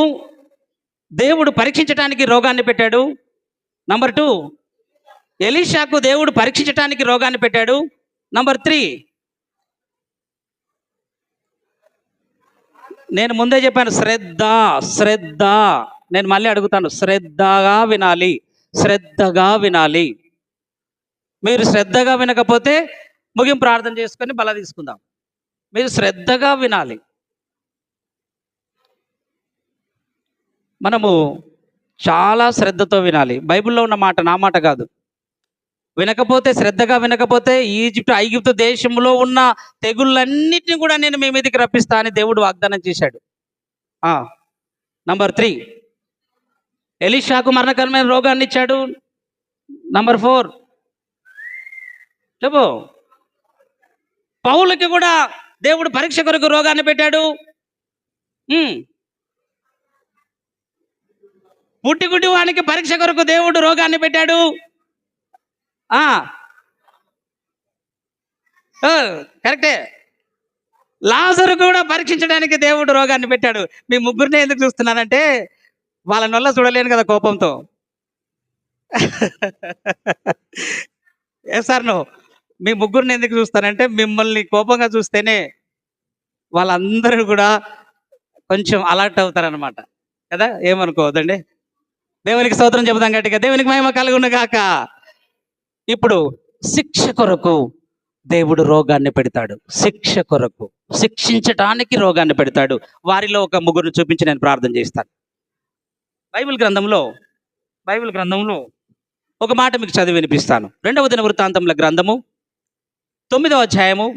[SPEAKER 5] దేవుడు పరీక్షించడానికి రోగాన్ని పెట్టాడు. నంబర్ 2, ఎలీషాకు దేవుడు పరీక్షించడానికి రోగాన్ని పెట్టాడు. నంబర్ 3, నేను ముందే చెప్పాను, శ్రద్ధ. నేను మళ్ళీ అడుగుతాను, శ్రద్ధగా వినాలి. మీరు శ్రద్ధగా వినకపోతే ముగింపు ప్రార్థన చేసుకొని బల తీసుకుందాం. మీరు శ్రద్ధగా వినాలి. మనము చాలా శ్రద్ధతో వినాలి. బైబిల్లో ఉన్న మాట నా మాట కాదు. శ్రద్ధగా వినకపోతే ఐగుప్తు దేశంలో ఉన్న తెగుళ్ళన్నిటిని కూడా నేను మీ మీదకి రప్పిస్తా అని దేవుడు వాగ్దానం చేశాడు. నంబర్ 3, ఎలీషాకు మరణకరమైన రోగాన్ని ఇచ్చాడు. నంబర్ 4, చెప్పు, పౌలుకి కూడా దేవుడు పరీక్ష కొరకు రోగాన్ని పెట్టాడు. పుట్టిగుడ్డి వానికి పరీక్ష కొరకు దేవుడు రోగాన్ని పెట్టాడు. కరెక్టే. లాజరు కూడా పరీక్షించడానికి దేవుడు రోగాన్ని పెట్టాడు. మీ ముగ్గురిని ఎందుకు చూస్తున్నానంటే వాళ్ళ నొల్ల చూడలేను కదా కోపంతో. ఏ సార్ నువ్వు మీ ముగ్గురిని ఎందుకు చూస్తానంటే మిమ్మల్ని కోపంగా చూస్తేనే వాళ్ళందరూ కూడా కొంచెం అలర్ట్ అవుతారనమాట కదా. ఏమనుకోవద్దండి. దేవునికి స్తోత్రం చెబుతాం గట్టిగా. దేవునికి మహిమ కలుగును గాక. ఇప్పుడు శిక్ష కొరకు దేవుడు రోగాన్ని పెడతాడు. శిక్ష కొరకు, శిక్షించటానికి రోగాన్ని పెడతాడు. వారిలో ఒక ముగ్గురు చూపించి నేను ప్రార్థన చేస్తాను. బైబిల్ గ్రంథంలో ఒక మాట మీకు చదివి వినిపిస్తాను. 2వ దినవృత్తాంతముల గ్రంథము 9వ అధ్యాయము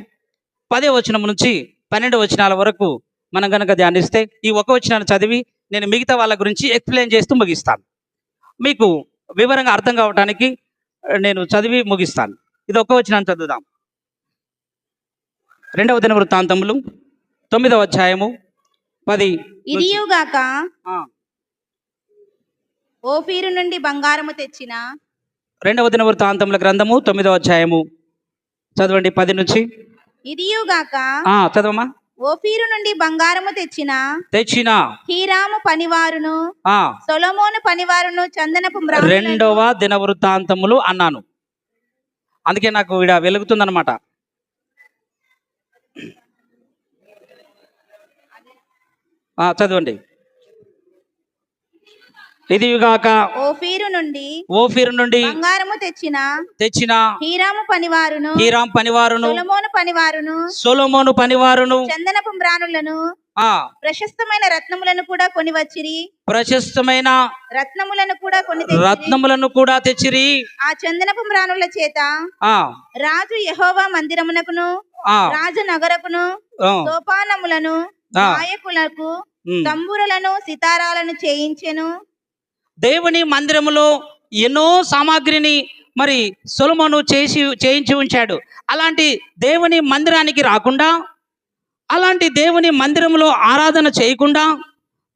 [SPEAKER 5] 10వ వచనం నుంచి 12వ వచనాల వరకు మనం కనుక ధ్యానిస్తే, ఈ ఒక వచనాన్ని చదివి నేను మిగతా వాళ్ళ గురించి ఎక్స్ప్లెయిన్ చేస్తూ ముగిస్తాను. మీకు వివరంగా అర్థం కావడానికి నేను చదివి ముగిస్తాను. ఇది ఒక వచనాన్ని చదువుదాం. 2వ దినవృత్తాంతములు 9వ అధ్యాయము 10.
[SPEAKER 1] ఇదియుగాక
[SPEAKER 5] ఆ,
[SPEAKER 1] ఓఫీరు నుండి బంగారము తెచ్చిన
[SPEAKER 5] 2వ దినవృత్తాంతముల గ్రంథము 9వ అధ్యాయము చదవండి 10 నుంచి.
[SPEAKER 1] ఇదియుగాక
[SPEAKER 5] చదవమ్మా.
[SPEAKER 1] ఓఫీరు నుండి బంగారము తెచ్చిన హీరాము పనివారును సొలొమోను పనివారును చందనపు
[SPEAKER 5] 2వ దినవృత్తాంతములు అన్నాను, అందుకే నాకు ఈడ వెలుగుతుందన్నమాట. చదవండి. ఇదిగాక
[SPEAKER 1] ఓఫీరు నుండి బంగారము తెచ్చిన హీరాము పనివారును సొలొమోను పనివారును
[SPEAKER 5] చందనపు మ్రాణులను
[SPEAKER 1] ప్రశస్తమైన రత్నములను కూడా కొని వచ్చిరి.
[SPEAKER 5] ప్రశస్తమైన
[SPEAKER 1] రత్నములను కూడా
[SPEAKER 5] తెచ్చిరి.
[SPEAKER 1] ఆ చందనపు మ్రాణుల చేత రాజు యెహోవా మందిరమునకును రాజనగరకును సోపానములను గాయకులకు తంబురలను సితారాలను చేయించెను.
[SPEAKER 5] దేవుని మందిరములో ఎన్నో సామాగ్రిని మరి సొలొమోను చేయించి ఉంచాడు. అలాంటి దేవుని మందిరానికి రాకుండా, అలాంటి దేవుని మందిరంలో ఆరాధన చేయకుండా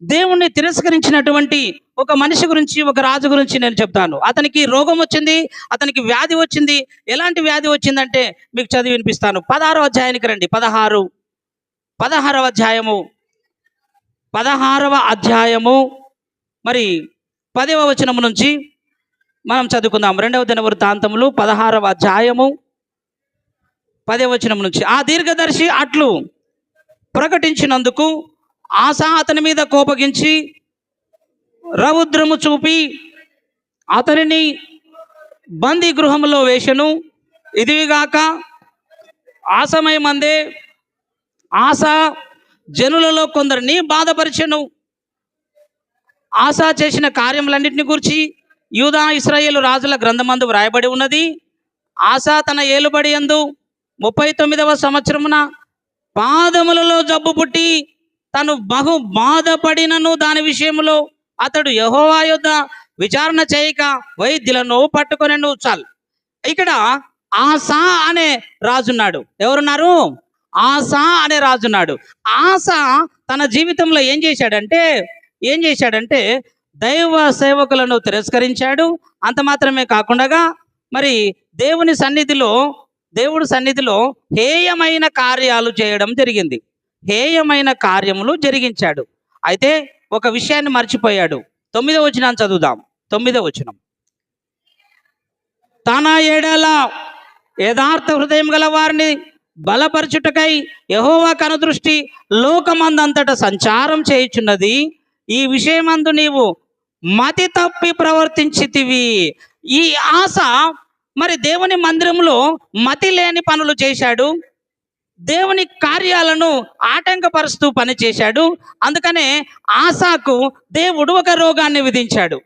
[SPEAKER 5] దేవుణ్ణి తిరస్కరించినటువంటి ఒక మనిషి గురించి, ఒక రాజు గురించి నేను చెప్తాను. అతనికి రోగం వచ్చింది, అతనికి వ్యాధి వచ్చింది. ఎలాంటి వ్యాధి వచ్చిందంటే మీకు చదివి వినిపిస్తాను. 16వ అధ్యాయానికి రండి. 16వ అధ్యాయము మరి 10వ వచనము నుంచి మనం చదువుకుందాం. 2వ దినవృత్తాంతములు 16వ అధ్యాయము 10వ వచనం నుంచి. ఆ దీర్ఘదర్శి అట్లు ప్రకటించినందుకు ఆసా అతని మీద కోపగించి రౌద్రము చూపి అతనిని బందీ గృహములో వేసెను. ఇదిగాక ఆ సమయమందే ఆసా జనులలో కొందరిని బాధపరిచెను. ఆసా చేసిన కార్యములన్నింటిని గురించి యూదా ఇశ్రాయేలు రాజుల గ్రంథమందు వ్రాయబడి ఉన్నది. ఆసా తన ఏలుబడి యందు 39వ సంవత్సరమున పాదములలో జబ్బు పుట్టి తను బహు బాధపడినను దాని విషయంలో అతడు యెహోవా యొద్ద విచారణ చేయక వైద్యులను పట్టుకొనెను. చాలు. ఇక్కడ ఆసా అనే రాజున్నాడు. ఎవరున్నారు? ఆసా అనే రాజున్నాడు. ఆసా తన జీవితంలో ఏం చేశాడంటే దైవ సేవకులను తిరస్కరించాడు. అంత మాత్రమే కాకుండా మరి దేవుడి సన్నిధిలో హేయమైన కార్యాలు చేయడం జరిగింది. హేయమైన కార్యములు జరిగించాడు. అయితే ఒక విషయాన్ని మర్చిపోయాడు. 9వ వచనాన్ని చదువుదాం. 9వ వచనం. తన ఎడల యథార్థ హృదయం గల వారిని బలపరచుటకై యెహోవా కనుదృష్టి లోకమందంతట సంచారం చేయుచున్నది. ఈ విషయమందు నీవు మతి తప్పి ప్రవర్తించితివి. ఈ ఆశ మరి దేవుని మందిరంలో మతి లేని పనులు చేశాడు. దేవుని కార్యాలను ఆటంకపరుస్తూ పనిచేశాడు. అందుకనే ఆసాకు దేవుడు ఒక రోగాన్ని విధించాడు.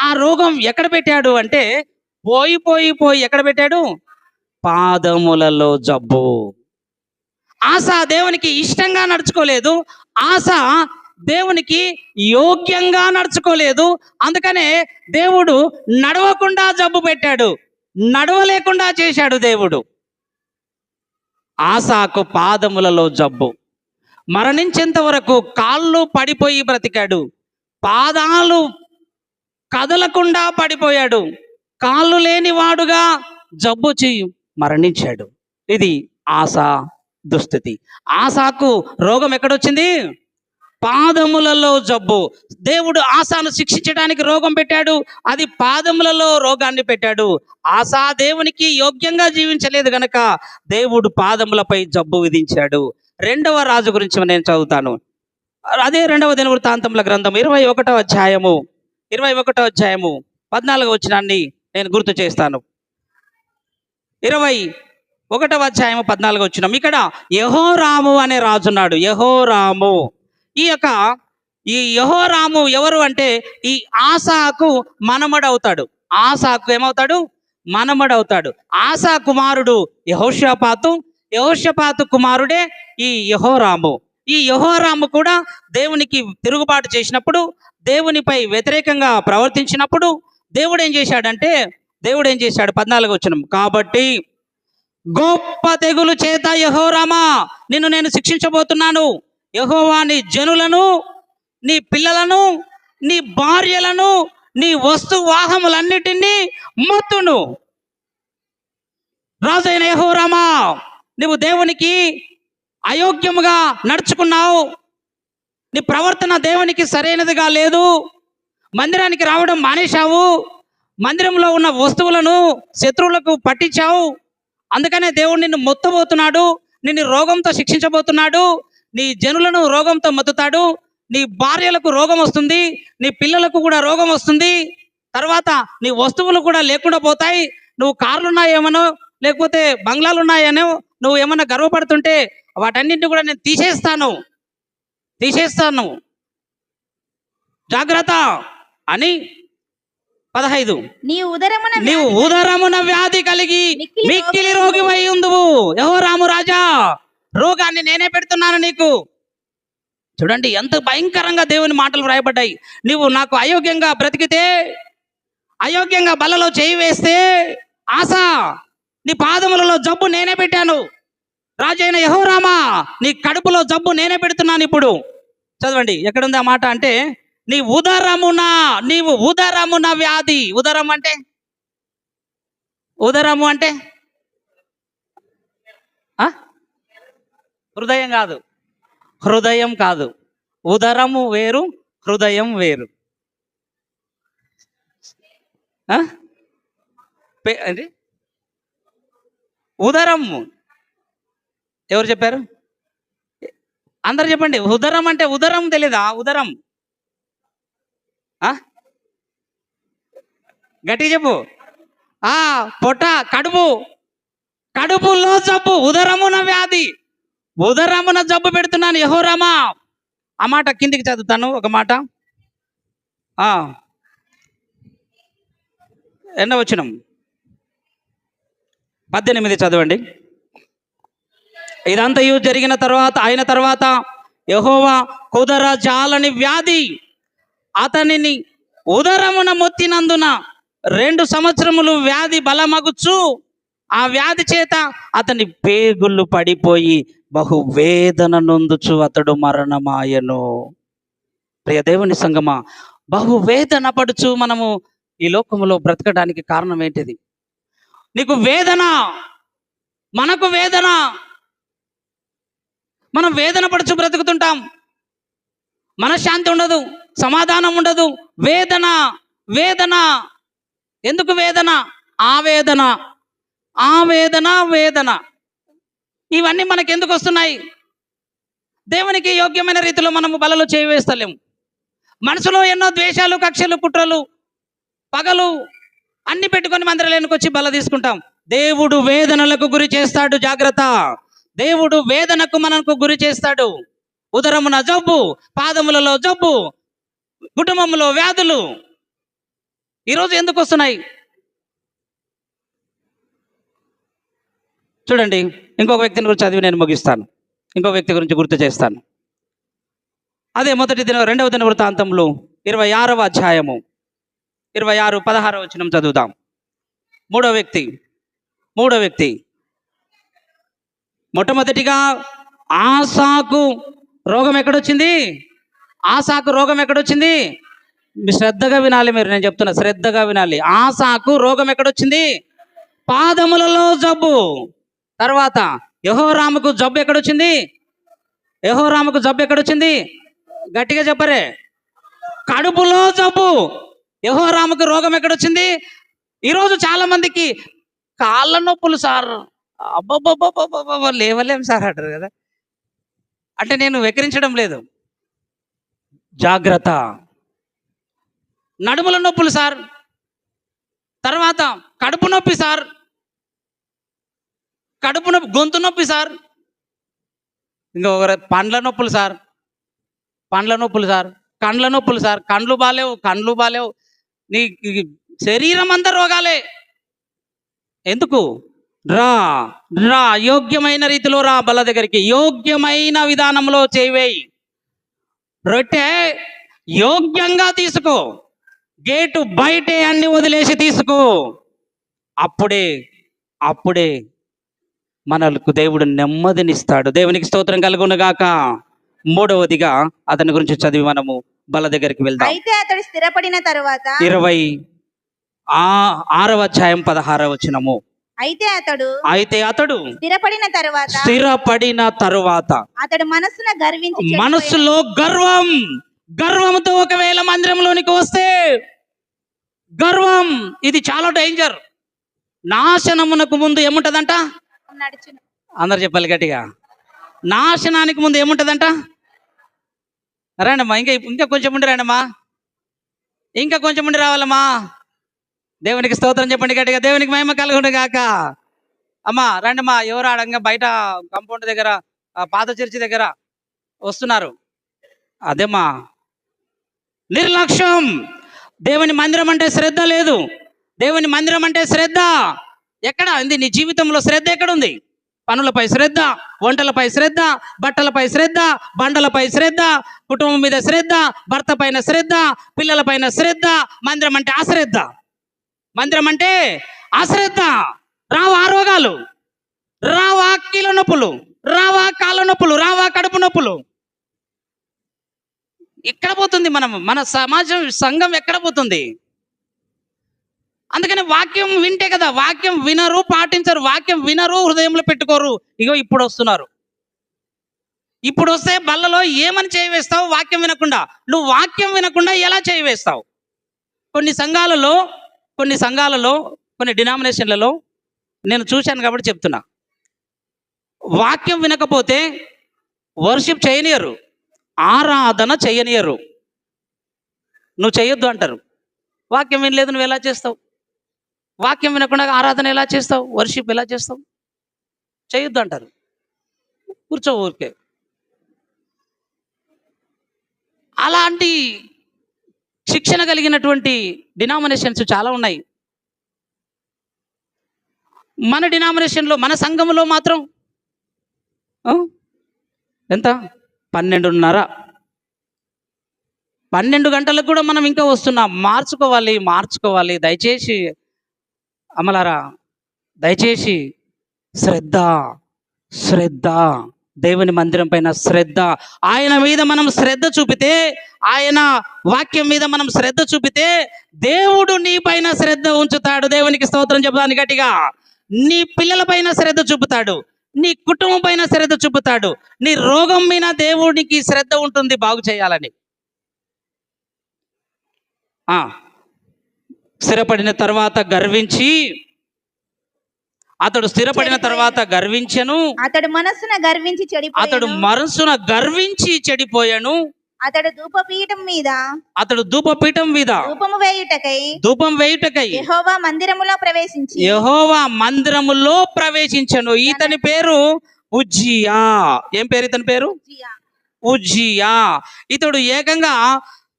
[SPEAKER 5] ఆ రోగం ఎక్కడ పెట్టాడు అంటే పోయి ఎక్కడ పెట్టాడు? పాదములలో జబ్బు. ఆసా దేవునికి ఇష్టంగా నడుచుకోలేదు. ఆసా దేవునికి యోగ్యంగా నడుచుకోలేదు. అందుకనే దేవుడు నడవకుండా జబ్బు పెట్టాడు, నడవలేకుండా చేశాడు దేవుడు. ఆసాకు పాదములలో జబ్బు. మరణించేంత వరకు కాళ్ళు పడిపోయి బ్రతికాడు. పాదాలు కదలకుండా పడిపోయాడు. కాళ్ళు లేనివాడుగా జబ్బు మరణించాడు. ఇది ఆసా దుస్థితి. ఆసాకు రోగం ఎక్కడొచ్చింది? పాదములలో జబ్బు. దేవుడు ఆసాను శిక్షించడానికి రోగం పెట్టాడు, అది పాదములలో రోగాన్ని పెట్టాడు. ఆసా దేవునికి యోగ్యంగా జీవించలేదు గనక దేవుడు పాదములపై జబ్బు విధించాడు. రెండవ రాజు గురించి నేను చదువుతాను. అదే రెండవ దినవృత్తాంతముల గ్రంథం 21వ అధ్యాయము 14వ వచనాన్ని నేను గుర్తు చేస్తాను. 21వ అధ్యాయము 14వ వచనం. ఇక్కడ యెహోరాము అనే రాజున్నాడు. యెహోరాము. ఈ యెహోరాము ఎవరు అంటే ఈ ఆసాకు మనమడవుతాడు. ఆసాకు ఏమవుతాడు? మనమడవుతాడు. ఆసా కుమారుడు యెహోషాపాతు. యెహోషాపాతు కుమారుడే ఈ యెహోరాము. ఈ యెహోరాము కూడా దేవునికి తిరుగుబాటు చేసినప్పుడు, దేవునిపై వ్యతిరేకంగా ప్రవర్తించినప్పుడు దేవుడు ఏం చేశాడు? 14వ వచనం. కాబట్టి గొప్ప తెగులు చేత యెహోరామా నిన్ను నేను శిక్షించబోతున్నాను. యెహోవా నీ జనులను, నీ పిల్లలను, నీ భార్యలను, నీ వస్తు వాహములన్నిటినీ మొత్తును. రాజైన యెహోరామా, నువ్వు దేవునికి అయోగ్యముగా నడుచుకున్నావు. నీ ప్రవర్తన దేవునికి సరైనదిగా లేదు. మందిరానికి రావడం మానేశావు. మందిరంలో ఉన్న వస్తువులను శత్రువులకు పట్టించావు. అందుకనే దేవుడు నిన్ను మొత్తబోతున్నాడు, నిన్ను రోగంతో శిక్షించబోతున్నాడు. నీ జనులను రోగంతో మత్తుతాడు. నీ భార్యలకు రోగం వస్తుంది, నీ పిల్లలకు కూడా రోగం వస్తుంది. తర్వాత నీ వస్తువులు కూడా లేకుండా పోతాయి. నువ్వు కార్లు ఉన్నాయేమనో, లేకపోతే బంగ్లాలు ఉన్నాయనో, నువ్వు ఏమన్నా గర్వపడుతుంటే వాటన్నింటినీ కూడా నేను తీసేస్తాను, జాగ్రత్త అని. 15. నీవు ఉదరమున వ్యాధి కలిగి మిక్కిలి రోగివై ఉందువు. యెహోరాము రాజా, రోగాన్ని నేనే పెడుతున్నాను నీకు. చూడండి ఎంత భయంకరంగా దేవుని మాటలు వ్రాయబడ్డాయి. నీవు నాకు అయోగ్యంగా బ్రతికితే, అయోగ్యంగా బల్లలో చేయి వేస్తే, ఆసా నీ పాదములలో జబ్బు నేనే పెట్టాను. రాజైన యెహోరామా, నీ కడుపులో జబ్బు నేనే పెడుతున్నాను ఇప్పుడు. చదవండి ఎక్కడుంది ఆ మాట అంటే, నీవు ఉదరమున వ్యాధి. ఉదరము అంటే హృదయం కాదు. ఉదరము వేరు, హృదయం వేరు. ఉదరము ఎవరు చెప్పారు? అందరు చెప్పండి. ఉదరం అంటే ఉదరం తెలీదా? ఉదరం గట్టిగా చెప్పు. పొట్ట, కడుపులో జబ్బు, ఉదరమున వ్యాధి. ఉదరమున జబ్బు పెడుతున్నాను యెహోరామా. ఆ మాట కిందికి చదువుతాను ఒక మాట. 8వ వచనం 18 చదవండి. ఇదంతయు జరిగిన తర్వాత యెహోవా కుదర జాలని వ్యాధి అతనిని ఉదరమున మొత్తినందున 2 సంవత్సరములు వ్యాధి బలమగుచు, ఆ వ్యాధి చేత అతని పేగుళ్ళు పడిపోయి బహు వేదన నొందుచు అతడు మరణమాయను. ప్రియ దేవుని సంగమా, బహు వేదన పడుచు మనము ఈ లోకములో బ్రతకడానికి కారణం ఏంటిది? నీకు వేదన, మనకు వేదన, మనం వేదన పడుచు బ్రతుకుతుంటాం. మనశ్శాంతి ఉండదు, సమాధానం ఉండదు. వేదన. ఎందుకు వేదన? వేదన. ఇవన్నీ మనకు ఎందుకు వస్తున్నాయి? దేవునికి యోగ్యమైన రీతిలో మనము బలలో చేయి వేస్తలేము. మనసులో ఎన్నో ద్వేషాలు, కక్షలు, కుట్రలు, పగలు అన్ని పెట్టుకొని మందిరాలకు వచ్చి బల తీసుకుంటాం. దేవుడు వేదనలకు గురి చేస్తాడు. జాగ్రత్త. దేవుడు వేదనకు మనకు గురి చేస్తాడు. ఉదరమున జబ్బు, పాదములలో జబ్బు, కుటుంబంలో వ్యాధులు ఈరోజు ఎందుకు వస్తున్నాయి? చూడండి, ఇంకొక వ్యక్తిని గురించి చదివి నేను ముగిస్తాను. ఇంకొక వ్యక్తి గురించి గుర్తు చేస్తాను. అదే 2వ దినవృత్తాంతంలో 26వ అధ్యాయము 26-16 వచనం చదువుదాం. మూడో వ్యక్తి మొట్టమొదటిగా ఆసాకు రోగం ఎక్కడొచ్చింది? శ్రద్ధగా వినాలి మీరు, నేను చెప్తున్నా, శ్రద్ధగా వినాలి. ఆసాకు రోగం ఎక్కడొచ్చింది? పాదములలో జబ్బు. తర్వాత యెహోరాముకు జబ్బు ఎక్కడొచ్చింది? యెహోరాముకు జబ్బు ఎక్కడొచ్చింది? గట్టిగా చెప్పరే. కడుపులో జబ్బు. యెహోరాముకు రోగం ఎక్కడొచ్చింది? ఈరోజు చాలా మందికి కాళ్ళ నొప్పులు సార్, అబ్బబ్బబ్బబ్బబ్బ లేవలేం సార్ అంటారు కదా. అంటే నేను వెక్కిరించడం లేదు, జాగ్రత్త. నడుముల నొప్పులు సార్, తర్వాత కడుపు నొప్పి సార్, కడుపు నొప్పి, గొంతు నొప్పి సార్, ఇంకొకరు పండ్ల నొప్పులు సార్, పండ్ల నొప్పులు సార్, కండ్ల నొప్పులు సార్, కండ్లు బాలేవు. నీ శరీరం అంతా రోగాలే. ఎందుకు? రా రా యోగ్యమైన రీతిలో రా బల్ల దగ్గరికి, యోగ్యమైన విధానంలో చేయవేయి. రొట్టె యోగ్యంగా తీసుకో, గేటు బయటే అన్ని వదిలేసి తీసుకో. అప్పుడే మనకు దేవుడు నెమ్మదినిస్తాడు. దేవునికి స్తోత్రం కలుగునుగాక. మూడవదిగా అతని గురించి చదివి మనము బల్ల దగ్గరికి వెళ్దాం.
[SPEAKER 1] అయితే అతడు స్థిరపడిన తరువాత
[SPEAKER 5] 26వ అధ్యాయం 16వ వచనము.
[SPEAKER 1] అయితే అతడు
[SPEAKER 5] స్థిరపడిన తరువాత
[SPEAKER 1] అతడు మనస్సున
[SPEAKER 5] మనస్సులో గర్వంతో ఒకవేళ మందిరంలోనికి వస్తే, గర్వం ఇది చాలా డేంజర్. నాశనమునకు ముందు ఏముంటదంట?
[SPEAKER 1] నడుచును.
[SPEAKER 5] అందరు చెప్పాలి గట్టిగా. నాశనానికి ముందు ఏముంటదంట? రండమ్మా, ఇంకా కొంచెం ఉండి రండమ్మా, ఇంకా కొంచెం ఉండి రావాలమ్మా. దేవునికి స్తోత్రం చెప్పండి గట్టిగా. దేవునికి మహిమ కలుగును గాక. అమ్మా రండమ్మా, ఎవరు ఆడంగా బయట కాంపౌండ్ దగ్గర, పాత చర్చి దగ్గర వస్తున్నారు. అదేమ్మా, నిర్లక్ష్యం. దేవుని మందిరం అంటే శ్రద్ధ లేదు. దేవుని మందిరం అంటే శ్రద్ధ ఎక్కడ ఉంది? నీ జీవితంలో శ్రద్ధ ఎక్కడుంది? పనులపై శ్రద్ధ, వంటలపై శ్రద్ధ, బట్టలపై శ్రద్ధ, బండలపై శ్రద్ధ, కుటుంబం మీద శ్రద్ధ, భర్త పైన శ్రద్ధ, పిల్లల పైన శ్రద్ధ. మందిరం అంటే అశ్రద్ధ. మందిరం అంటే అశ్రద్ధ. రావా రోగాలు, రావా కీళ్ళ నొప్పులు, రావా కాళ్ళ నొప్పులు, రావా కడుపు నొప్పులు. ఎక్కడ పోతుంది మన సమాజం, సంఘం ఎక్కడ పోతుంది? అందుకని వాక్యం వింటే కదా. వాక్యం వినరు, పాటించరు. వాక్యం వినరు, హృదయంలో పెట్టుకోరు. ఇగో ఇప్పుడు వస్తున్నారు. ఇప్పుడు వస్తే బల్లలో ఏమని చేయవేస్తావు? వాక్యం వినకుండా. నువ్వు వాక్యం వినకుండా ఎలా చేయవేస్తావు? కొన్ని సంఘాలలో, కొన్ని డినామినేషన్లలో నేను చూశాను కాబట్టి చెప్తున్నా. వాక్యం వినకపోతే వర్షిప్ చేయనియరు, ఆరాధన చేయనియరు. నువ్వు చేయొద్దు అంటారు. వాక్యం వినలేదు, నువ్వు ఎలా చేస్తావు? వాక్యం వినకుండా ఆరాధన ఎలా చేస్తావు? వర్షిప్ ఎలా చేస్తావు? చేయొద్దు అంటారు. కూర్చో ఊరికే. అలాంటి శిక్షణ కలిగినటువంటి డినామినేషన్స్ చాలా ఉన్నాయి. మన డినామినేషన్లో, మన సంఘంలో మాత్రం ఎంత? 12 గంటలకు కూడా మనం ఇంకా వస్తున్నాం. మార్చుకోవాలి. దయచేసి అమలారా, దయచేసి శ్రద్ధ, దేవుని మందిరం పైన శ్రద్ధ. ఆయన మీద మనం శ్రద్ధ చూపితే, ఆయన వాక్యం మీద మనం శ్రద్ధ చూపితే, దేవుడు నీ పైన శ్రద్ధ ఉంచుతాడు. దేవునికి స్తోత్రం చెప్పడానికి గట్టిగా. నీ పిల్లల పైన శ్రద్ధ చూపుతాడు, నీ కుటుంబం పైన శ్రద్ధ చూపుతాడు, నీ రోగం మీద దేవుడికి శ్రద్ధ ఉంటుంది బాగు చేయాలని. స్థిరపడిన తర్వాత గర్వించి, అతడు స్థిరపడిన తర్వాత గర్వించెను.
[SPEAKER 1] అతడు మనస్సున గర్వించి చెడిపోయాను. అతడు ధూపపీఠం మీద ధూపం వేయుటకై యెహోవా మందిరములో ప్రవేశించెను. ఇతని పేరు ఉజ్జియా. ఏం పేరు ఇతని పేరు? ఉజ్జియా. ఇతడు ఏకంగా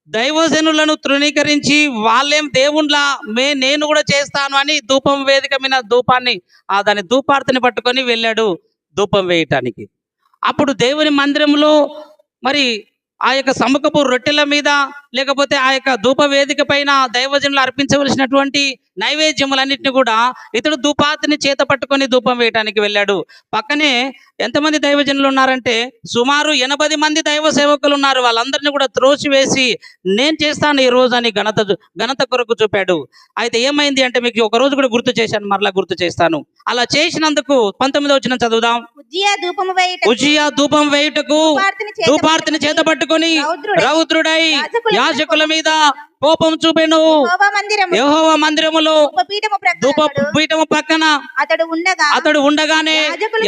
[SPEAKER 1] దైవజనులను తృణీకరించి, వాళ్ళేం దేవుళ్ళ, నేను కూడా చేస్తాను అని ధూపం వేదిక మీద దాని ధూపార్తిని పట్టుకొని వెళ్ళాడు ధూపం వేయటానికి. అప్పుడు దేవుని మందిరంలో మరి ఆ యొక్క సముఖపు రొట్టెల మీద, లేకపోతే ఆ యొక్క ధూప వేదిక పైన దైవజనులు అర్పించవలసినటువంటి నైవేద్యములన్నింటినీ కూడా ఇతడు ధూపార్తిని చేత పట్టుకొని ధూపం వేయటానికి వెళ్ళాడు. పక్కనే ఎంతమంది దైవజనులు ఉన్నారంటే సుమారు 80 మంది దైవ సేవకులు ఉన్నారు. వాళ్ళందరినీ కూడా త్రోసివేసి, నేను చేస్తాను ఈ రోజు అని ఘనత కొరకు చూపాడు. అయితే ఏమైంది అంటే, మీకు ఒక రోజు కూడా గుర్తు చేశాను, మరలా గుర్తు చేస్తాను. అలా చేసినందుకు 19వ వచనం చదువుదాం.
[SPEAKER 6] ఉజ్జియా ధూపము వేయుట
[SPEAKER 1] ఉజ్జియా ధూపం వేయుటకు ధూపార్తిని చేతబట్టుకొని రౌద్రుడై యాజకుల మీద కోపం చూపెను. యెహోవా మందిరములో ధూపపీఠము ప్రక్కన అతడు ఉండగానే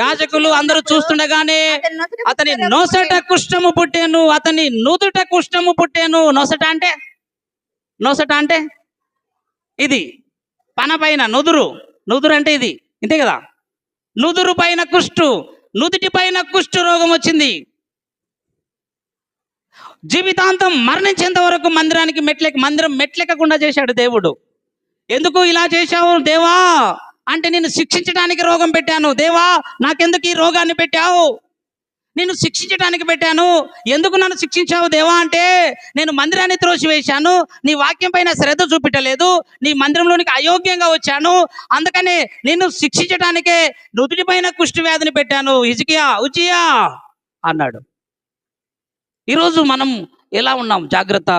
[SPEAKER 1] యాజకులు అందరూ చూస్తుండగానే అతని నొసట కుష్ఠము పుట్టెను. అతని నుదుట కుష్ఠము పుట్టెను. నొసట అంటే ఇది పన పైన నుదురు అంటే ఇది ఇంతే కదా. నుదురు పైన కుష్టు, నుదుటి పైన కుష్టు రోగం వచ్చింది. జీవితాంతం మరణించేంత వరకు మందిరం మెట్లెక్కకుండా చేశాడు దేవుడు. ఎందుకు ఇలా చేశావు దేవా అంటే, నేను శిక్షించడానికి రోగం పెట్టాను. దేవా నాకెందుకు ఈ రోగాన్ని పెట్టావు? నేను శిక్షించడానికి పెట్టాను. ఎందుకు నన్ను శిక్షించావు దేవా అంటే, నేను మందిరాన్ని త్రోసివేశాను, నీ వాక్యం పైన శ్రద్ధ చూపించలేదు, నీ మందిరంలోనికి అయోగ్యంగా వచ్చాను, అందుకనే నిన్ను శిక్షించడానికే నుదుటి పైన కుష్టి వ్యాధిని పెట్టాను. ఉజ్జియా అన్నాడు. ఈరోజు మనం ఎలా ఉన్నాం? జాగ్రత్త.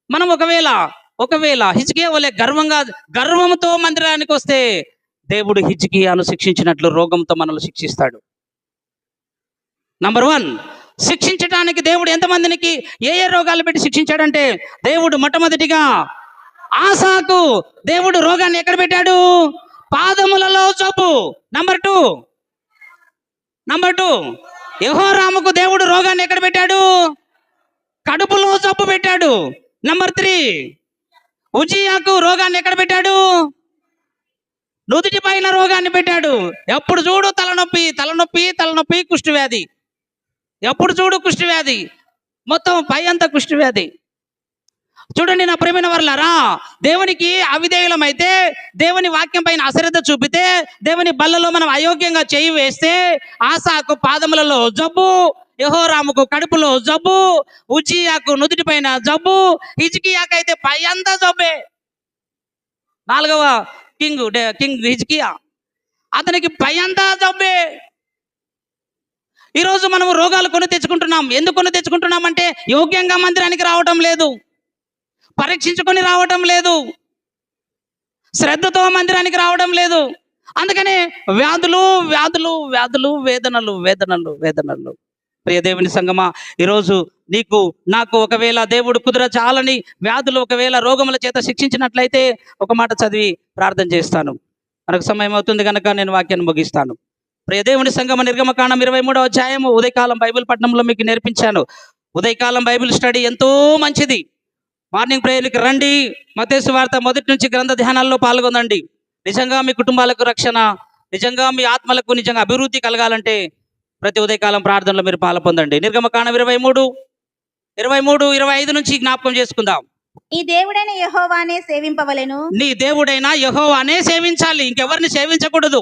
[SPEAKER 1] మనం ఒకవేళ హిజ్కియా వలె గర్వంతో మందిరానికి వస్తే దేవుడు హిజ్కియాను శిక్షించినట్లు రోగంతో మనల్ని శిక్షిస్తాడు. నంబర్ 1, శిక్షించడానికి దేవుడు ఎంతమందికి ఏ రోగాలు పెట్టి శిక్షించాడంటే, దేవుడు మొట్టమొదటిగా ఆసాకు దేవుడు రోగాన్ని ఎక్కడ పెట్టాడు? పాదములలో జబ్బు. నంబర్ 2 యెహోరాముకు దేవుడు రోగాన్ని ఎక్కడ పెట్టాడు? కడుపులో జబ్బు పెట్టాడు. నంబర్ 3 ఉజ్జియాకు రోగాన్ని ఎక్కడ పెట్టాడు? నుదుటి పైన రోగాన్ని పెట్టాడు. ఎప్పుడు చూడు తలనొప్పి కుష్ఠవ్యాధి. ఎప్పుడు చూడు కుష్ఠవ్యాధి, మొత్తం పై అంతా కుష్ఠవ్యాధి. చూడండి నా ప్రియమైన వర్లారా, దేవునికి అవిధేయులమైతే, దేవుని వాక్యం పైన అశ్రద్ధ చూపితే, దేవుని బల్లలో మనం అయోగ్యంగా చేయి వేస్తే, ఆసాకు పాదములలో జబ్బు, యెహోరాముకు కడుపులో జబ్బు, ఉజ్జియాకు నుదుటి పైన జబ్బు, హిజ్కియాకైతే పై అంతా జబ్బే. 4వ కింగ్ హిజ్కియా, అతనికి పై అంతా జబ్బే. ఈరోజు మనము రోగాలు కొని తెచ్చుకుంటున్నాం. ఎందుకు కొని తెచ్చుకుంటున్నామంటే, యోగ్యంగా మందిరానికి రావటం లేదు, పరీక్షించుకొని రావటం లేదు, శ్రద్ధతో మందిరానికి రావడం లేదు. అందుకనే వ్యాధులు, వేదనలు. ప్రియ దేవుని సంగమా, ఈరోజు నీకు నాకు ఒకవేళ దేవుడు కుదరచాలని వ్యాధులు, ఒకవేళ రోగముల చేత శిక్షించినట్లయితే ఒక మాట చదివి ప్రార్థన చేస్తాను. మనకు సమయం అవుతుంది కనుక నేను వాక్యాన్ని ముగిస్తాను. ప్రియ దేవుని సంగమ, నిర్గమకాండం 23వ అధ్యాయము ఉదయకాలం బైబిల్ పట్టణంలో మీకు నేర్పించాను. ఉదయకాలం బైబిల్ స్టడీ ఎంతో మంచిది. మార్నింగ్ ప్రేయర్కి రండి. మత్తయి సువార్త మొదటి నుంచి గ్రంథ ధ్యానాల్లో పాల్గొనండి. నిజంగా మీ కుటుంబాలకు రక్షణ, నిజంగా మీ ఆత్మలకు నిజంగా అభివృద్ధి కలగాలంటే ప్రతి ఉదయకాలం ప్రార్థనలో మీరు పాలు పొందండి. నిర్గమకాండం 23:25 నుంచి జ్ఞాపకం చేసుకుందాం.
[SPEAKER 6] నీ దేవుడైన యెహోవానే సేవింపవలెను.
[SPEAKER 1] నీ దేవుడైన యెహోవానే సేవించాలి. ఇంకెవరిని సేవించకూడదు,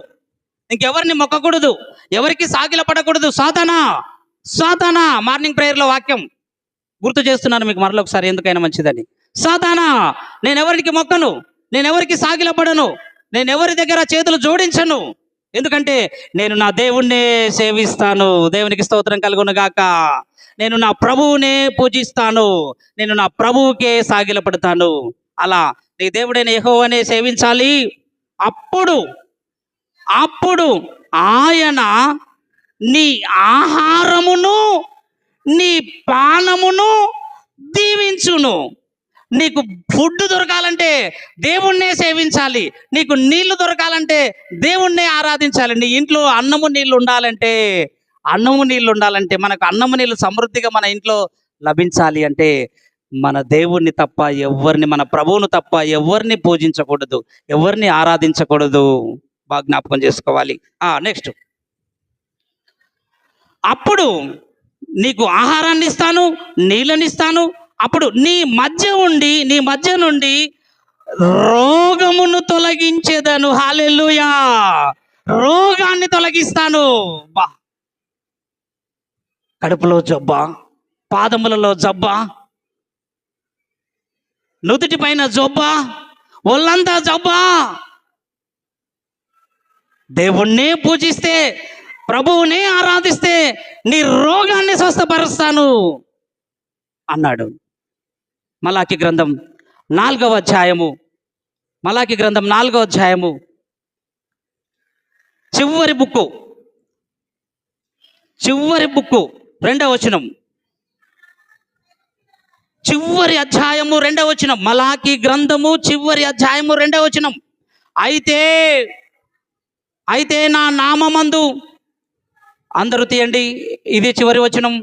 [SPEAKER 1] ఇంకెవరిని మొక్కకూడదు, ఎవరికి సాగిల పడకూడదు. సాతానా మార్నింగ్ ప్రేయర్లో వాక్యం గుర్తు చేస్తున్నాను మీకు మరొకసారి, ఎందుకైనా మంచిదని. సాతానా, నేను ఎవరికి మొక్కను, నేను ఎవరికి సాగిల పడను, నేను ఎవరి దగ్గర చేతులు జోడించను. ఎందుకంటే నేను నా దేవుణ్ణే సేవిస్తాను. దేవునికి స్తోత్రం కలుగును గాక. నేను నా ప్రభువునే పూజిస్తాను, నేను నా ప్రభువుకే సాగిల పడతాను. అలా నీ దేవుడైన యెహోవానే సేవించాలి. అప్పుడు ఆయన నీ ఆహారమును నీ పానమును దీవించును. నీకు ఫుడ్ దొరకాలంటే దేవుణ్ణే సేవించాలి, నీకు నీళ్లు దొరకాలంటే దేవుణ్ణే ఆరాధించాలి. నీ ఇంట్లో అన్నము నీళ్ళు ఉండాలంటే మనకు అన్నము నీళ్ళు సమృద్ధిగా మన ఇంట్లో లభించాలి అంటే మన దేవుణ్ణి తప్ప ఎవరిని, మన ప్రభువును తప్ప ఎవరిని పూజించకూడదు, ఎవరిని ఆరాధించకూడదు. బాగా జ్ఞాపకం చేసుకోవాలి. నెక్స్ట్, అప్పుడు నీకు ఆహారాన్ని ఇస్తాను, నీళ్ళని ఇస్తాను. అప్పుడు నీ మధ్య నుండి రోగమును తొలగించేదను. హల్లెలూయా. రోగాన్ని తొలగిస్తాను. కడుపులో జబ్బా, పాదములలో జబ్బా, నుదుటి పైన జబ్బా, ఒళ్ళంతా జబ్బా, దేవుణ్ణే పూజిస్తే, ప్రభువునే ఆరాధిస్తే నీ రోగాన్ని స్వస్థపరుస్తాను అన్నాడు. మలాకి గ్రంథం 4వ అధ్యాయము చివరి బుక్కు 2వ వచనం, చివరి అధ్యాయము 2వ వచనం, మలాకి గ్రంథము చివరి అధ్యాయము 2వ వచనం. అయితే నా నామమందు, అందరూ తీయండి, ఇది చివరి వచనం.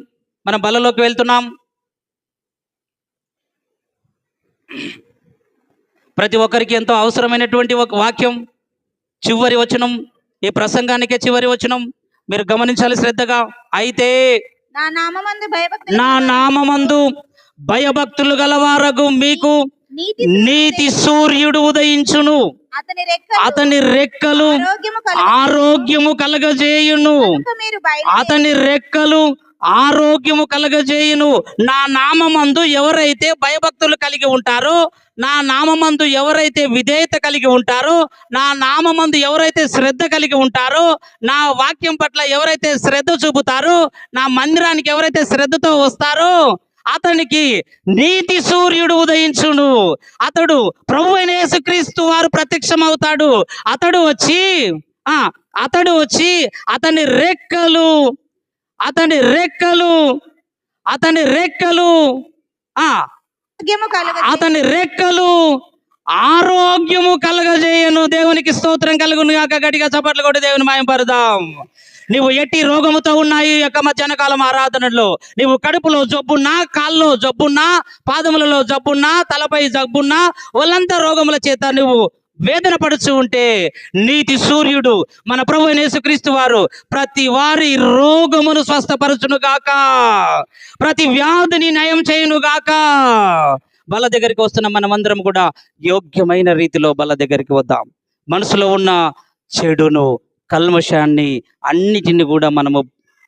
[SPEAKER 1] మనం బలలోకి వెళ్తున్నాం. ప్రతి ఒక్కరికి ఎంతో అవసరమైనటువంటి ఒక వాక్యం, చివరి వచనం, ఈ ప్రసంగానికే చివరి వచనం. మీరు గమనించాలి శ్రద్ధగా. అయితే
[SPEAKER 6] నా నామమందు భయభక్తులు
[SPEAKER 1] నా నామమందు భయభక్తులు గలవారగు మీకు
[SPEAKER 6] నీతి
[SPEAKER 1] నీతి సూర్యుడు ఉదయించును,
[SPEAKER 6] అతని రెక్కలు
[SPEAKER 1] అతని రెక్కలు
[SPEAKER 6] ఆరోగ్యము
[SPEAKER 1] ఆరోగ్యము కలగజేయును.
[SPEAKER 6] కనుక మీరు బయలుదేరి
[SPEAKER 1] అతని రెక్కలు ఆరోగ్యము కలగజేయును. నా నామమందు ఎవరైతే భయభక్తులు కలిగి ఉంటారో, నా నామమందు ఎవరైతే విధేయత కలిగి ఉంటారో, నా నామమందు ఎవరైతే శ్రద్ధ కలిగి ఉంటారో, నా వాక్యం పట్ల ఎవరైతే శ్రద్ధ చూపుతారో, నా మందిరానికి ఎవరైతే శ్రద్ధతో వస్తారో, అతనికి నీతి సూర్యుడు ఉదయించును. అతడు ప్రభువైన యేసుక్రీస్తు వారు ప్రత్యక్షమవుతాడు. అతడు వచ్చి అతని రెక్కలు ఆరోగ్యము కలగజేయను. దేవునికి స్తోత్రం కలుగును గాక. గట్టిగా చప్పట్లు కొట్టి దేవుని మహిమపరదాం. నీవు ఎట్టి రోగముతో ఉన్నాయి యొక్క మధ్యాహ్న కాలం ఆరాధనలో, నీవు కడుపులో జబ్బున్నా, కాల్లో జబ్బున్నా, పాదములలో జబ్బున్నా, తలపై జబ్బున్నా, ఒళ్ళంతా రోగముల చేత నువ్వు వేదన పడుచు ఉంటే, నీతి సూర్యుడు మన ప్రభువైన యేసుక్రీస్తు వారు ప్రతి వారి రోగమును స్వస్థపరచును గాక, ప్రతి వ్యాధిని నయం చేయును గాక. బల దగ్గరికి వస్తున్న మనమందరం కూడా యోగ్యమైన రీతిలో బల దగ్గరికి వద్దాం. మనసులో ఉన్న చెడును, కల్మషాన్ని అన్నిటిని కూడా మనము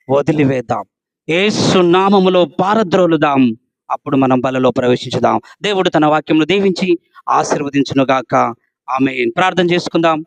[SPEAKER 1] వదిలివేద్దాం. యేసు నామములో పారద్రోలుదాం. అప్పుడు మనం బలలో ప్రవేశించుదాం. దేవుడు తన వాక్యమును దీవించి ఆశీర్వదించును గాక. ఆమేన్. ప్రార్థన చేసుకుందాం.